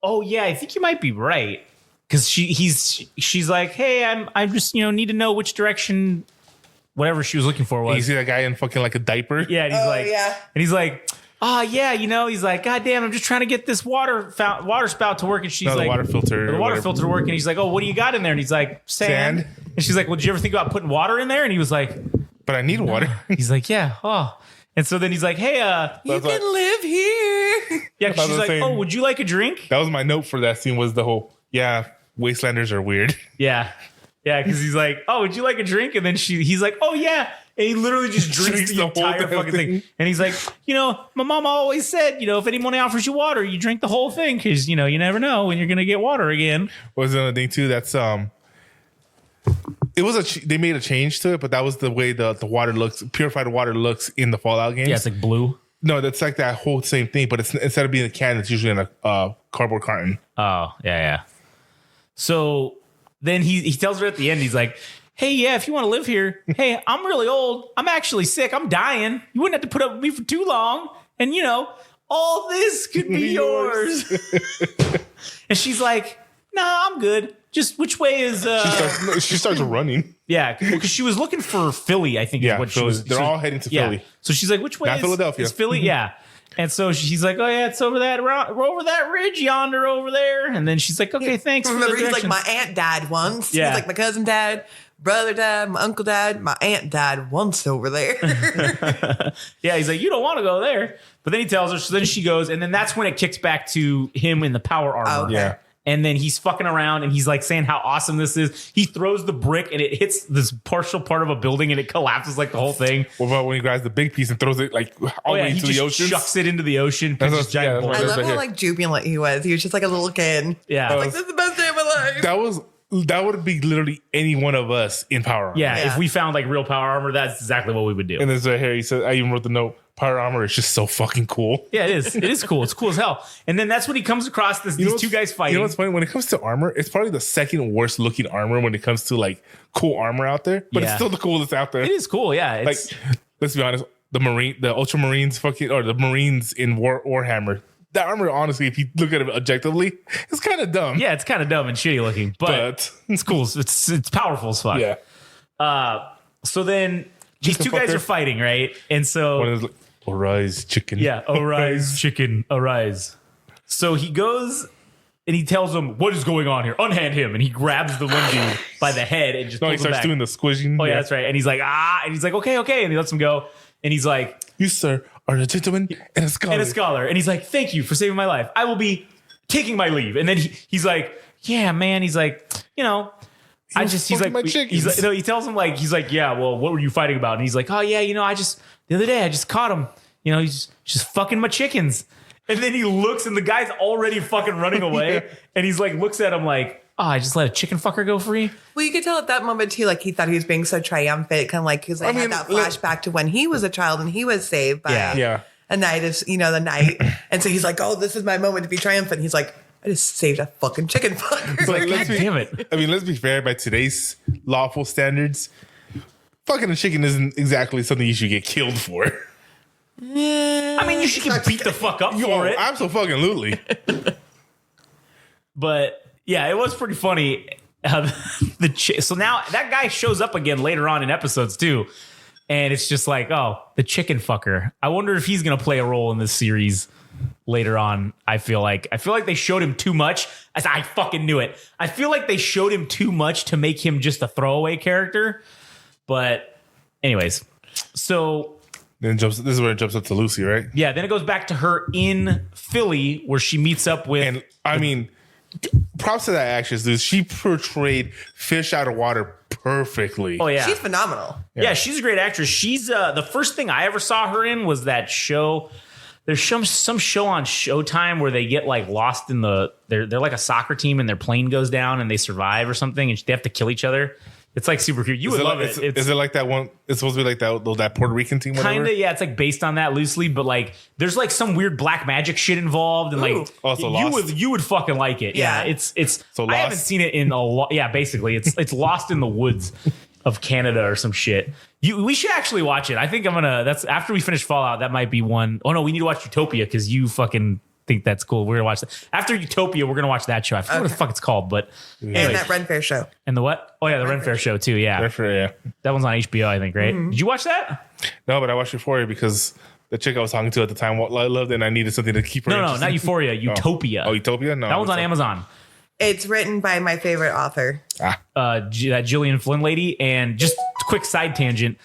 Oh yeah, I think you might be right. Because she's like, hey, I just need to know which direction whatever she was looking for was. And you see that guy in fucking like a diaper? Yeah, and he's like, oh yeah, he's like, God damn, I'm just trying to get this water spout to work. And she's like, the water filter. The water filter to work. And he's like, oh, what do you got in there? And he's like, sand. And she's like, well, did you ever think about putting water in there? And he was like, but I need water. He's like, yeah. Oh. And so then he's like, hey, you can live here. Yeah, she's like, oh, would you like a drink? That was my note for that scene was the whole, wastelanders are weird. Yeah. Yeah, because he's like, oh, would you like a drink? And then he's like, oh, yeah. And he literally just drinks the entire fucking thing. And he's like, my mom always said, if anyone offers you water, you drink the whole thing because, you never know when you're going to get water again. Was another thing, too, that's, it was they made a change to it, but that was the way the water looks, purified water looks in the Fallout games. Yeah, it's like blue. No, that's like that whole same thing, but it's instead of being a can, it's usually in a cardboard carton. Oh, yeah. So then he tells her at the end, he's like, hey, yeah, if you want to live here, hey, I'm really old. I'm actually sick. I'm dying. You wouldn't have to put up with me for too long. And, all this could be yours. And she's like, nah, I'm good. Just which way is... She starts running. Yeah, because she was looking for Philly, I think is what she was. They're all heading to Philly. So she's like, which way Not Philadelphia. Is Philly? Yeah. And so she's like, oh, yeah, it's over that ridge yonder over there. And then she's like, okay, thanks. Remember, he's like, my aunt died once. Yeah. He's like, my cousin died, brother died, my uncle died, my aunt died once over there. Yeah, he's like, you don't want to go there. But then he tells her, so then she goes, and then that's when it kicks back to him in the power armor. Okay. Yeah. And then he's fucking around and he's like saying how awesome this is. He throws the brick and it hits this partial part of a building and it collapses like the whole thing. What about when he grabs the big piece and throws it like all the way into the ocean? He just shucks it into the ocean. That's giant what- I love right how here. like jubilant he was. He was just like a little kid. Yeah. Like, this is the best day of my life. That would be literally any one of us in power armor. Yeah, Yeah. if we found like real power armor, that's exactly what we would do. And there's right here, he said, I even wrote the note, power armor is just so fucking cool. Yeah, it is. It is cool. It's cool as hell. And then that's when he comes across these two guys fighting. You know what's funny? When it comes to armor, it's probably the second worst looking armor when it comes to like cool armor out there. But it's still the coolest out there. It is cool, yeah. Like, let's be honest, the Ultramarines or the Marines in Warhammer, that armor, honestly, if you look at it objectively, it's kind of dumb. Yeah, it's kind of dumb and shitty looking, but it's cool. It's powerful as fuck. Yeah. So then these two guys are fighting, right? And so One is like, arise, chicken. yeah, arise, chicken, arise. So he goes and he tells him, what is going on here? Unhand him. And he grabs the one dude by the head and just No, he pulls him starts back. doing the squishing. Oh, yeah, that's right. And he's like, and he's like, okay. And he lets him go. And he's like, You, sir, are a gentleman and a scholar. and a scholar. And he's like, thank you for saving my life. I will be taking my leave. And then he's like, yeah, man. He's like, he tells him like, he's like, yeah, well, what were you fighting about? And he's like, oh yeah, the other day I just caught him. He's just fucking my chickens. And then he looks and the guy's already fucking running away. Yeah. And he's like, looks at him like, oh, I just let a chicken fucker go free. Well, you could tell at that moment too, like he thought he was being so triumphant, kind of like because I had that flashback to when he was a child and he was saved by a night of the night, and so he's like, "Oh, this is my moment to be triumphant." He's like, "I just saved a fucking chicken fucker." Like, God damn it. I mean, let's be fair. By today's lawful standards, fucking a chicken isn't exactly something you should get killed for. I mean, you should get beat the fuck up for it. Absolutely. But yeah, it was pretty funny. So now that guy shows up again later on in episodes too, and it's just like, oh, the chicken fucker. I wonder if he's gonna play a role in this series later on. I feel like they showed him too much. I fucking knew it. I feel like they showed him too much to make him just a throwaway character. But anyways, so Then this is where it jumps up to Lucy, right? Yeah, then it goes back to her in Philly where she meets up with. And I mean, props to that actress, dude. She portrayed fish out of water perfectly. Oh yeah, She's phenomenal. yeah, she's a great actress. She's the first thing I ever saw her in was that show. There's some show on Showtime where they get like lost in they're like a soccer team and their plane goes down and they survive or something and they have to kill each other. It's like super cute. You would love it. Is it like that one? It's supposed to be like that Puerto Rican team. Kind of, yeah. It's like based on that loosely, but like there's like some weird black magic shit involved, and like you would fucking like it. Yeah, it's. So I haven't seen it in a lot. Yeah, basically, it's lost in the woods of Canada or some shit. We should actually watch it. I think I'm gonna. That's after we finish Fallout. That might be one. Oh no, we need to watch Utopia because you fucking think that's cool. We're gonna watch that after Utopia. We're gonna watch that show. I forget what the fuck it's called, but anyway. And that Ren Fair show. And the what? Oh yeah, the Ren Fair show too. Yeah, yeah. That one's on HBO, I think. Right? Did you watch that? No, but I watched Euphoria because the chick I was talking to at the time I loved it, and I needed something to keep her. No, not Euphoria. Utopia. Oh, Utopia. No, that one's on Amazon. It's written by my favorite author, that Gillian Flynn lady. And just quick side tangent,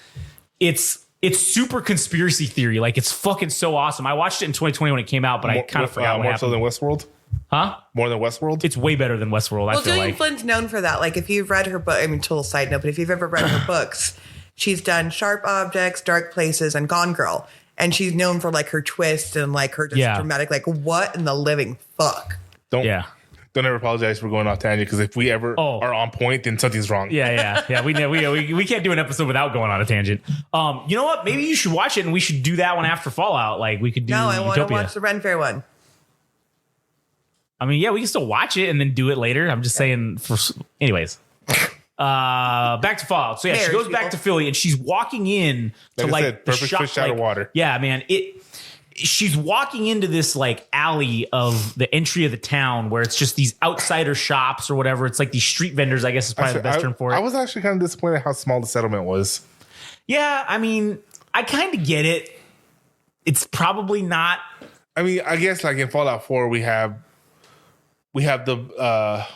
it's super conspiracy theory. Like it's fucking so awesome. I watched it in 2020 when it came out, but I kind of forgot what happened. More so than Westworld? Huh? More than Westworld? It's way better than Westworld. Well, I feel Gillian like Flynn's known for that. Like if you've read her book, I mean, total side note, but if you've ever read her books, she's done Sharp Objects, Dark Places, and Gone Girl. And she's known for like her twist and like her just dramatic, like what in the living fuck? Don't ever apologize for going off tangent because if we ever are on point, then something's wrong. Yeah. We can't do an episode without going on a tangent. You know what? Maybe you should watch it and we should do that one after Fallout. Like we could do. No, I want to Utopia. watch the Ren Fair one. I mean, yeah, we can still watch it and then do it later. I'm just saying. Anyways, back to Fallout. So yeah, she goes back to Philly and she's walking in to like perfect fish out of water. Yeah, man. She's walking into this like alley of the entry of the town where it's just these outsider shops or whatever. It's like these street vendors, I guess is probably the best term for it. I was actually kind of disappointed how small the settlement was. Yeah, I mean, I kind of get it. It's probably not. I mean, I guess like in Fallout 4, we have the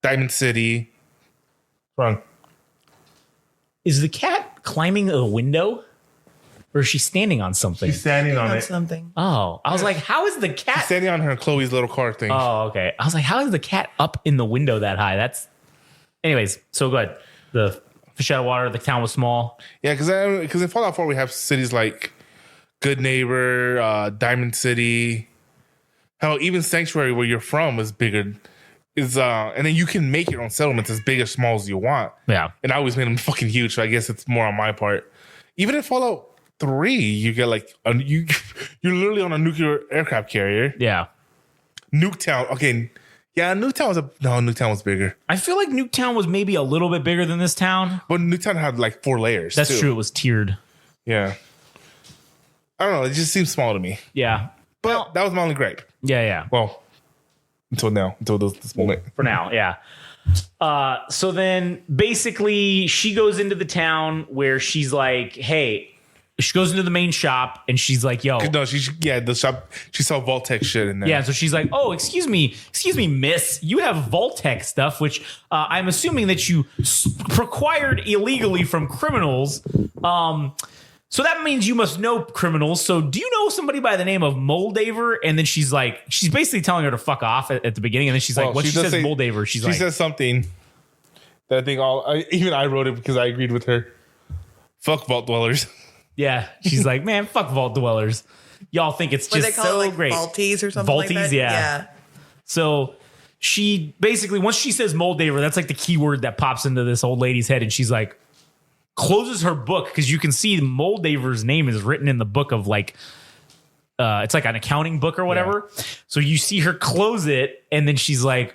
Diamond City. Wrong. Is the cat climbing a window? Or is she standing on something? She's standing on it. Something. Oh, I was like, how is the cat? She's standing on her Chloe's little car thing. Oh, okay. I was like, how is the cat up in the window that high? Anyways, so good. The fish out of water, the town was small. Yeah, because in Fallout 4, we have cities like Good Neighbor, Diamond City. Hell, even Sanctuary, where you're from, is bigger. And then you can make your own settlements as big or small as you want. Yeah. And I always made them fucking huge, so I guess it's more on my part. Even in Fallout 3, you get like you're literally on a nuclear aircraft carrier. Yeah. Nuketown. Okay. Yeah, Nuketown was bigger. I feel like Nuketown was maybe a little bit bigger than this town. But Nuketown had like 4 layers. That's true. It was tiered. Yeah. I don't know. It just seems small to me. Yeah. But that was my only gripe. Yeah. Well, until this moment. For now, yeah. So then basically she goes into the town where she's like, hey, she goes into the main shop and she's like, yo. No, the shop, she saw Vault-Tec shit in there. Yeah, so she's like, oh, excuse me, miss, you have Vault-Tec stuff, which I'm assuming that you acquired illegally from criminals. So that means you must know criminals. So do you know somebody by the name of Moldaver? And then she's basically telling her to fuck off at the beginning. And then she's like, when she says Moldaver, she says something that I think even I wrote it because I agreed with her. Fuck Vault Dwellers. Yeah. She's like, man, fuck Vault Dwellers. Y'all think it's just so great. Vaulties or something like that? Yeah. So she basically, once she says Moldaver, that's like the keyword that pops into this old lady's head. And she's like, closes her book because you can see Moldaver's name is written in the book of like it's like an accounting book or whatever. Yeah. So you see her close it and then she's like,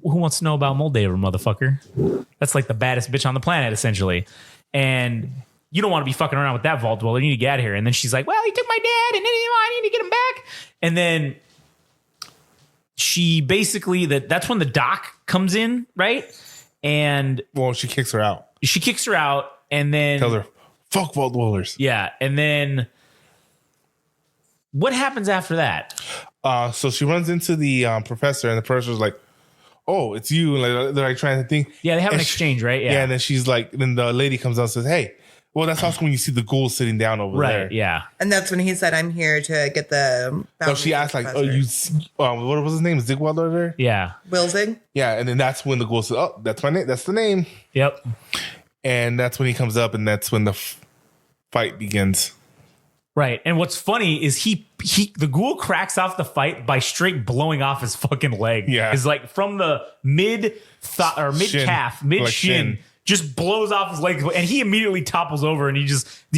who wants to know about Moldaver, motherfucker? That's like the baddest bitch on the planet, essentially. And you don't want to be fucking around with that Vault Dweller. You need to get out of here. And then she's like, well, he took my dad and then I need to get him back. And then she basically, that's when the doc comes in, right? And well, she kicks her out. And then tells her, fuck Vault Dwellers. Yeah. And then what happens after that? So she runs into the professor and the professor's like, oh, it's you. And like, they're like trying to think. Yeah, they have an exchange, right? Yeah. And then she's like, then the lady comes out and says, hey, Well, that's also when you see the ghoul sitting down over there. Right. Yeah. And that's when he said, "I'm here to get the." So she asked like, "Oh, what was his name? Zigwald over there?" Yeah. Wilzig. Yeah, and then that's when the ghoul says, "Oh, that's my name. That's the name." Yep. And that's when he comes up, and that's when the fight begins. Right. And what's funny is the ghoul cracks off the fight by straight blowing off his fucking leg. Yeah. It's like from the mid calf, mid Like shin, shin. just blows off his leg, and he immediately topples over, and he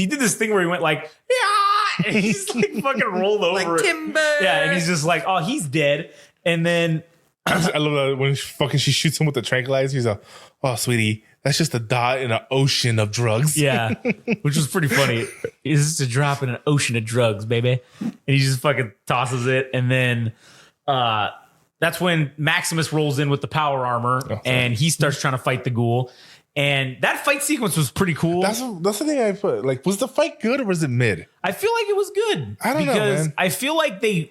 did this thing where he went like, yeah, and he's like fucking rolled over. Like timber. Yeah, and he's just like, oh, he's dead. And then I love that when she shoots him with the tranquilizer. He's like, "Oh, sweetie, that's just a dot in an ocean of drugs." yeah, which was pretty funny. Is this a drop in an ocean of drugs, baby? And he just fucking tosses it, and then that's when Maximus rolls in with the power armor, and he starts trying to fight the ghoul. And that fight sequence was pretty cool. That's the thing I put. Like, was the fight good or was it mid? I feel like it was good. I don't know, because man. I feel like they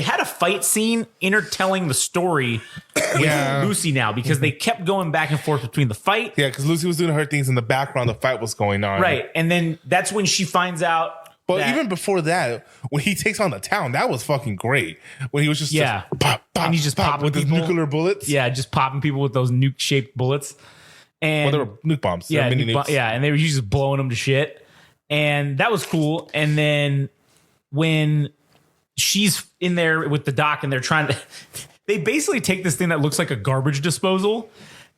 had a fight scene intertelling the story with Lucy now, because they kept going back and forth between the fight. Yeah, because Lucy was doing her things in the background. The fight was going on. Right. And then that's when she finds out. But that- even before that, when he takes on the town, that was fucking great. When he was just pop, pop, and he's just pop popping with his people. nuclear bullets. Yeah, just popping people with those nuke shaped bullets. And Well, they were nuke bombs. yeah, They're mini nukes. and they were just blowing them to shit. And that was cool. And then when she's in there with the doc and they're trying to, they basically take this thing that looks like a garbage disposal.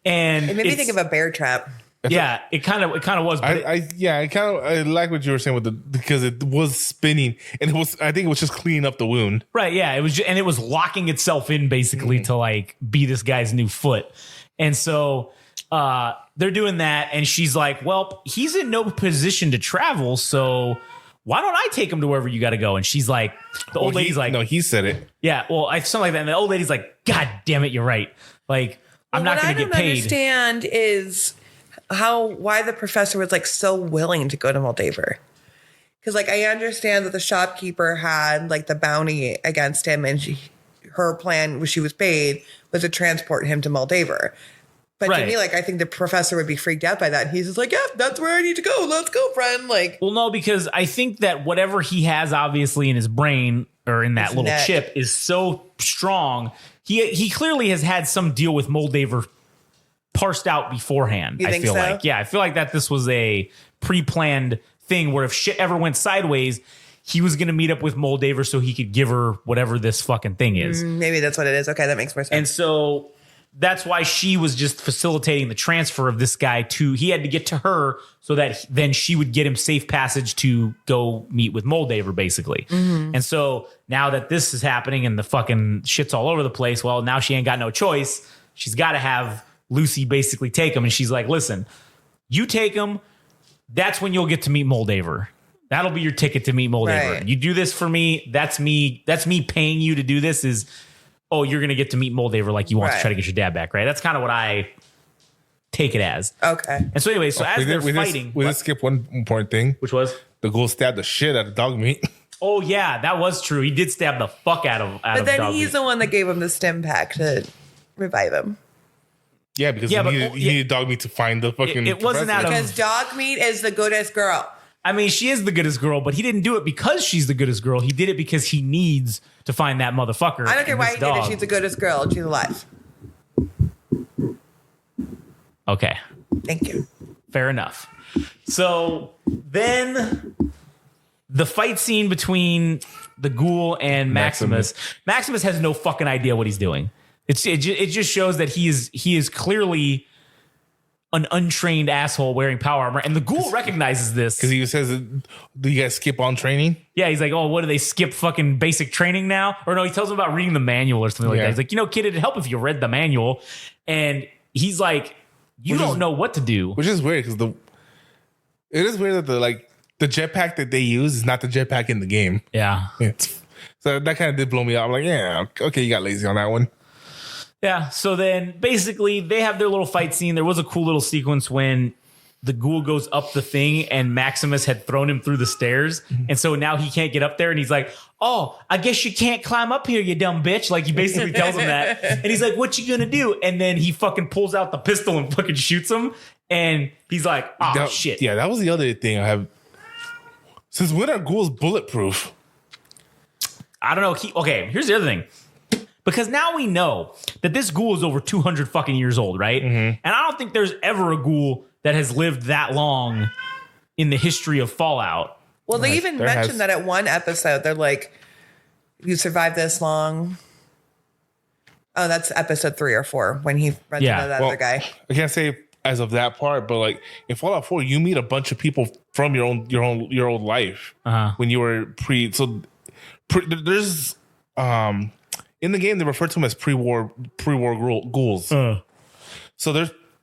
And It made me think of a bear trap. Yeah, it kind of was. But I like what you were saying because it was spinning and I think it was just cleaning up the wound. right, yeah, it was, and it was locking itself in basically to like be this guy's new foot. And so they're doing that, and she's like, "Well, he's in no position to travel, so why don't I take him to wherever you got to go?" And she's like, the old lady's like, no, he said it. "Yeah, well, something like that." And the old lady's like, "God damn it, you're right. Like, I'm not going to get What I paid." don't understand is why the professor was like so willing to go to Moldaver. Because like I understand that the shopkeeper had like the bounty against him, and her plan was she was paid was to transport him to Moldaver. But to me, like I think the professor would be freaked out by that. He's just like, "Yeah, that's where I need to go. Let's go, friend." Like, well, no, because I think that whatever he has obviously in his brain or in that little chip is so strong. He clearly has had some deal with Moldaver parsed out beforehand. You think I feel so? like, yeah, I feel like that this was a pre-planned thing where if shit ever went sideways, he was going to meet up with Moldaver so he could give her whatever this fucking thing is. maybe that's what it is. Okay, that makes more sense. And so that's why she was just facilitating the transfer of this guy he had to get to her so that then she would get him safe passage to go meet with Moldaver, basically. Mm-hmm. And so now that this is happening and the fucking shit's all over the place, well, now she ain't got no choice. She's got to have Lucy basically take him. And she's like, "Listen, you take him. That's when you'll get to meet Moldaver. That'll be your ticket to meet Moldaver. Right. You do this for me. That's me paying you to do this is, oh, you're going to get to meet Moldaver like you want to try to get your dad back, right?" That's kind of what I take it as. Okay. And so anyway, so as they're fighting. We did skip one important thing. Which was? The ghoul stabbed the shit out of dog meat. Oh, yeah, that was true. He did stab the fuck out of But then dog he's meat. the one that gave him the stim pack to revive him. Yeah, because he needed dog meat to find the fucking. It wasn't out of- Because dog meat is the goodest girl. I mean, she is the goodest girl, but he didn't do it because she's the goodest girl. He did it because he needs to find that motherfucker. I don't care and why this he did it. dog. She's the goodest girl and she's alive. Okay. Thank you. Fair enough. So then the fight scene between the ghoul and Maximus has no fucking idea what he's doing. It just shows that he is clearly an untrained asshole wearing power armor, and the ghoul recognizes this because he says, "Do you guys skip on training?" Yeah, he's like, "Oh, what do they skip fucking basic training now?" Or no, he tells him about reading the manual or something like that. He's like, "Kid, it'd help if you read the manual." And he's like, "You don't know what to do," which is weird because it is weird that the jetpack that they use is not the jetpack in the game. Yeah. So that kind of did blow me out. I'm like, yeah, okay, you got lazy on that one. Yeah. So then basically they have their little fight scene. There was a cool little sequence when the ghoul goes up the thing and Maximus had thrown him through the stairs. And so now he can't get up there. And he's like, oh, I guess you can't climb up here, you dumb bitch. Like he basically tells him that. And he's like, what you gonna do? And then he fucking pulls out the pistol and fucking shoots him. And he's like, oh, shit. Yeah, that was the other thing I have. Since when are ghouls bulletproof? I don't know. Okay, here's the other thing. Because now we know that this ghoul is over 200 fucking years old, right? And I don't think there's ever a ghoul that has lived that long in the history of Fallout. Well, they even mentioned that at one episode. They're like, you survived this long. Oh, that's episode 3 or 4 when he runs into that other guy. I can't say as of that part, but like in Fallout 4, you meet a bunch of people from your old life when you were there's in the game they refer to them as pre-war ghouls. So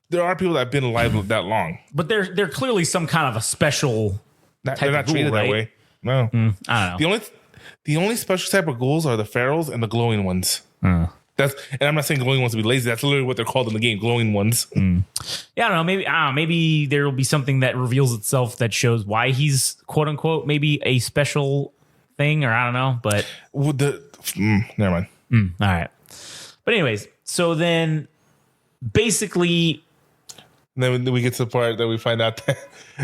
there are people that have been alive that long, but they're clearly some kind of a special. They're not treated that way. No, I don't know. The only special type of ghouls are the ferals and the glowing ones. And I'm not saying glowing ones to be lazy. That's literally what they're called in the game, glowing ones. Yeah, I don't know. Maybe there will be something that reveals itself that shows why he's quote unquote maybe a special thing, or I don't know. But never mind. All right. But anyways, so then basically. And then we get to the part that we find out that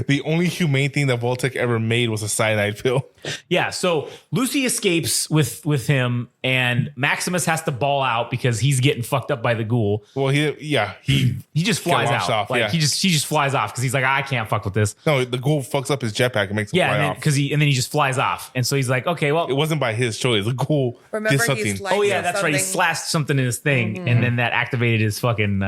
the only humane thing that Vault-Tec ever made was a cyanide pill. Yeah, so Lucy escapes with him, and Maximus has to ball out because he's getting fucked up by the ghoul. Well, he just flies out. Off, like he just flies off because he's like, I can't fuck with this. No, the ghoul fucks up his jetpack and makes him fly off. And then he just flies off, and so he's like, okay, well, it wasn't by his choice. The ghoul did something. Oh yeah, that's right. He slashed something in his thing, and then that activated his fucking.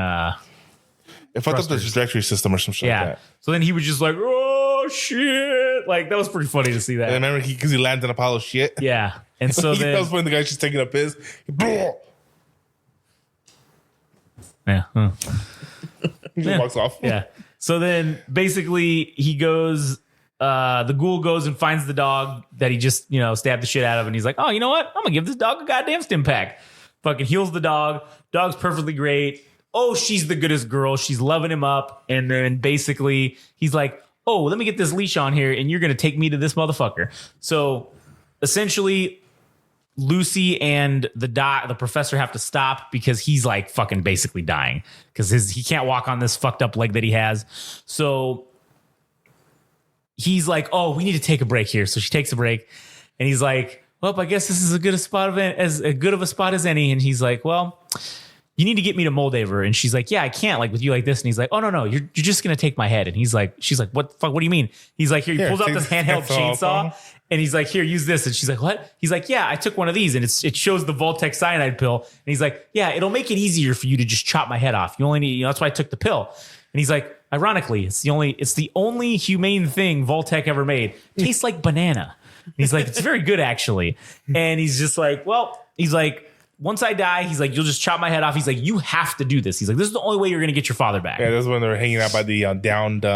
It fucked up the trajectory system or some shit like that. So then he was just like, oh shit. Like that was pretty funny to see that. And I remember because he landed in a pile of shit. Yeah. And so then that was when the guy's just taking up his. Yeah. He just walks off. Yeah. So then basically he goes, the ghoul goes and finds the dog that he just, stabbed the shit out of. And he's like, oh, you know what? I'm going to give this dog a goddamn stim pack. Fucking heals the dog. Dog's perfectly great. Oh, she's the goodest girl. She's loving him up. And then basically he's like, oh, let me get this leash on here and you're going to take me to this motherfucker. So essentially Lucy and the professor have to stop because he's like fucking basically dying because he can't walk on this fucked up leg that he has. So he's like, oh, we need to take a break here. So she takes a break and he's like, well, I guess this is as good of a spot as any. And he's like, well, you need to get me to Moldaver. And she's like, yeah, I can't, like with you like this. And he's like, oh, no, you're just going to take my head. And she's like, what the fuck? What do you mean? He's like, here, he pulls out this handheld chainsaw and he's like, here, use this. And she's like, what? He's like, yeah, I took one of these and it shows the Vault-Tec cyanide pill. And he's like, yeah, it'll make it easier for you to just chop my head off. You only need, that's why I took the pill. And he's like, ironically, it's the only humane thing Vault-Tec ever made. Tastes like banana. And he's like, it's very good actually. And he's just like, well, he's like, once I die, he's like, you'll just chop my head off. He's like, you have to do this. He's like, this is the only way you're going to get your father back. Yeah, this is when they're hanging out by the downed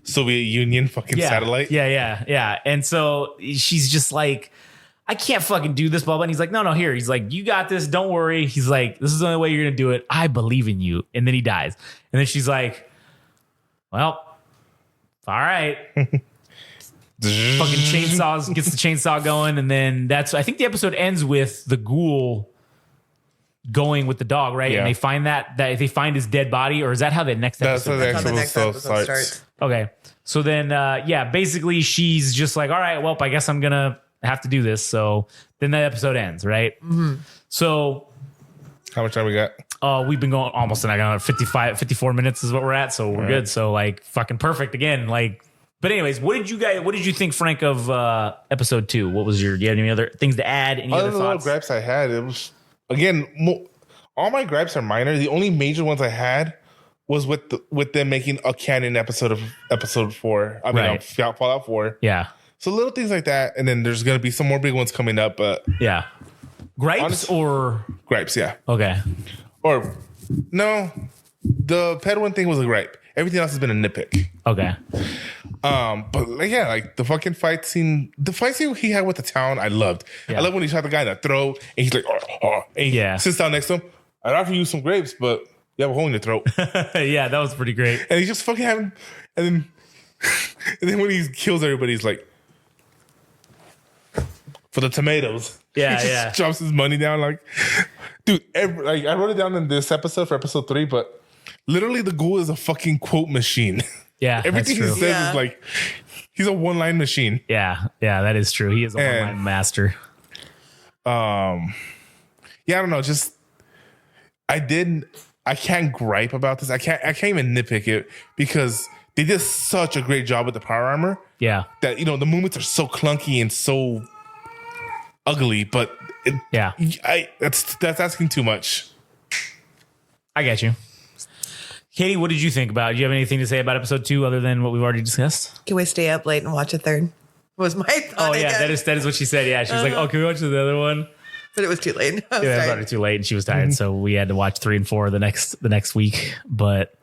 Soviet Union fucking satellite. Yeah. And so she's just like, I can't fucking do this, blah, blah. And he's like, no, here. He's like, you got this. Don't worry. He's like, this is the only way you're going to do it. I believe in you. And then he dies. And then she's like, well, all right. Fucking chainsaws, gets the chainsaw going. And then I think the episode ends with the ghoul going with the dog, right? Yeah. And they find that they find his dead body, or is that how the next episode? That's how the next episode starts. Okay, so then basically she's just like, all right, well, I guess I'm gonna have to do this. So then that episode ends, right? Mm-hmm. So how much time we got? We've been going almost an hour, 54 minutes is what we're at, so we're good. So like fucking perfect again, like. But anyways, what did you think, Frank, of episode 2? Do you have any other things to add? Any other thoughts? Little gripes I had, it was. Again, all my gripes are minor. The only major ones I had was with them making a canon episode of episode 4. Fallout 4. Yeah. So little things like that, and then there's gonna be some more big ones coming up. But yeah, gripes or gripes, yeah. Okay. Or no, the Pedwin thing was a gripe. Everything else has been a nitpick. Okay. But like the fucking fight scene he had with the town, I loved. Yeah. I love when he shot the guy in the throat and he's like, and he sits down next to him. I'd offer you some grapes, but You have a hole in your throat. Yeah, that was pretty great. And he's just fucking having, and then when he kills everybody, he's like, for the tomatoes. Yeah, he just drops his money down. Like, dude, I wrote it down in this episode for episode 3, but literally the ghoul is a fucking quote machine. Yeah, everything he that's true. says is like, he's a one-line machine. Yeah, that is true. He is a one-line master. Yeah, I don't know. Just I can't gripe about this. I can't even nitpick it because they did such a great job with the power armor. Yeah, that the movements are so clunky and so ugly. But that's asking too much. I get you. Katie, what did you think about it? Do you have anything to say about episode 2 other than what we've already discussed? Can we stay up late and watch a third? Was my thought. Oh yeah, that is what she said. Yeah, she was like, "Oh, can we watch the other one?" But it was too late. I was Yeah, it was tired. already too late, and she was tired, so we had to watch 3 and 4 the next week. But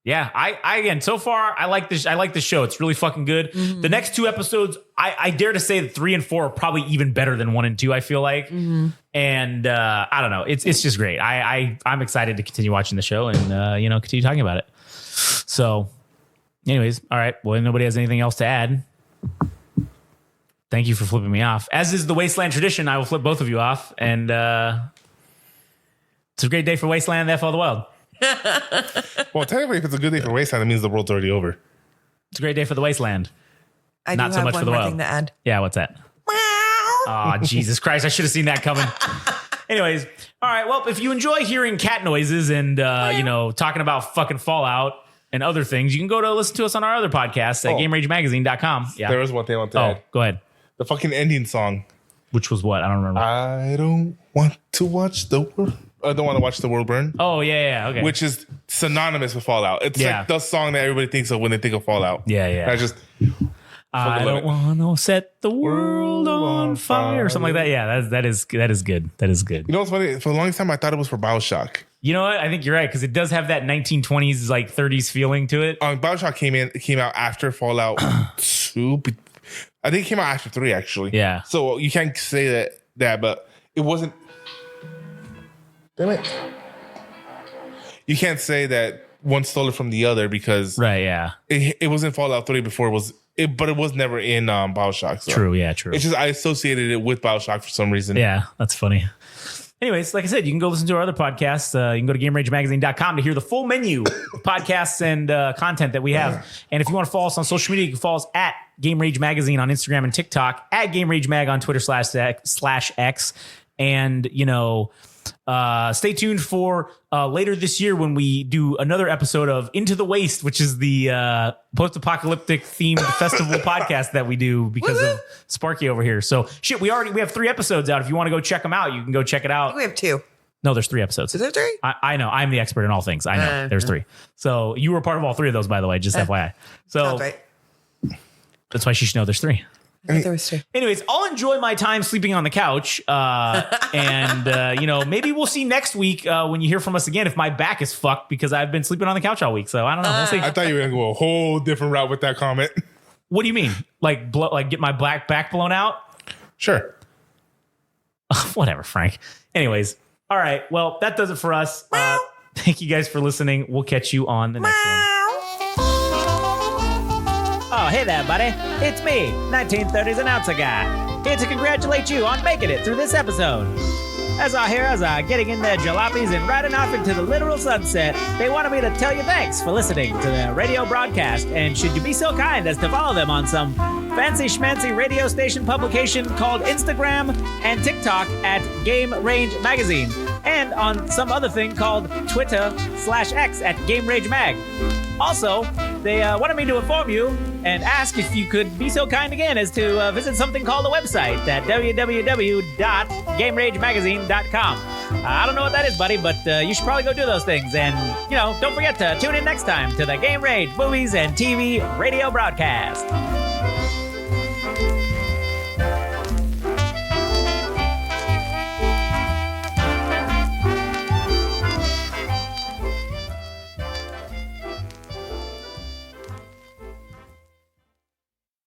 yeah, I again, so far I like this. I like the show. It's really fucking good. The next 2 episodes, I dare to say that 3 and 4 are probably even better than 1 and 2. I feel like, and I don't know. It's just great. I'm excited to continue watching the show and continue talking about it. So, anyways, all right. Well, nobody has anything else to add. Thank you for flipping me off. As is the Wasteland tradition, I will flip both of you off. And it's a great day for Wasteland, F all the world. Well, technically, if it's a good day for Wasteland, it means the world's already over. It's a great day for the Wasteland. I Not do so have much one for the more world. thing to add. Yeah, what's that? Oh, Jesus Christ. I should have seen that coming. Anyways, all right. Well, if you enjoy hearing cat noises and, talking about fucking Fallout and other things, you can go to listen to us on our other podcast at GameRageMagazine.com. Yeah. There was one thing I want to add. Go ahead. The fucking ending song. Which was what? I don't remember. I don't want to watch the world. I don't want to watch the world burn. Oh, yeah. Okay. Which is synonymous with Fallout. It's Yeah. like the song that everybody thinks of when they think of Fallout. Yeah. I just I don't want to set the world on fire or something like that. Yeah, that is good. That is good. You know what's funny? For the longest time, I thought it was for BioShock. You know what? I think you're right because it does have that 1920s, like 30s feeling to it. BioShock came out after Fallout 2. I think it came out after 3, actually. Yeah. So you can't say that, but it wasn't. Damn it. You can't say that one stole it from the other because Right, yeah. it was in Fallout 3 before but it was never in BioShock. So True, yeah, true. It's just I associated it with BioShock for some reason. Yeah, that's funny. Anyways, like I said, you can go listen to our other podcasts. You can go to GameRageMagazine.com to hear the full menu of podcasts and content that we have. And if you want to follow us on social media, you can follow us at Game Rage Magazine on Instagram and TikTok, at Game Rage Mag on Twitter /X. And, stay tuned for later this year when we do another episode of Into the Waste, which is the post-apocalyptic themed festival podcast that we do because of Sparky over here. So shit, we have 3 episodes out. If you want to go check them out, you can go check it out. We have 2. No, there's 3 episodes. Is there 3? I know. I'm the expert in all things. I know. There's 3. So you were part of all 3 of those, by the way, just FYI. So Sounds right. that's why she should know there's 3. There was 2. Anyways, I'll enjoy my time sleeping on the couch. And maybe we'll see next week when you hear from us again if my back is fucked because I've been sleeping on the couch all week. So I don't know. We'll see. I thought you were going to go a whole different route with that comment. What do you mean? Like get my black back blown out? Sure. Whatever, Frank. Anyways. All right. Well, that does it for us. Thank you guys for listening. We'll catch you on the next one. Oh, hey there, buddy. It's me, 1930s announcer guy, here to congratulate you on making it through this episode. As our heroes are getting in their jalopies and riding off into the literal sunset, they wanted me to tell you thanks for listening to their radio broadcast, and should you be so kind as to follow them on some fancy schmancy radio station publication called Instagram and TikTok at Game Range Magazine, and on some other thing called Twitter/X at Game Rage Mag. Also, they wanted me to inform you and ask if you could be so kind again as to visit something called a website at www.GameRageMagazine.com. I don't know what that is, buddy, but you should probably go do those things. And, don't forget to tune in next time to the Game Rage Movies and TV radio broadcast.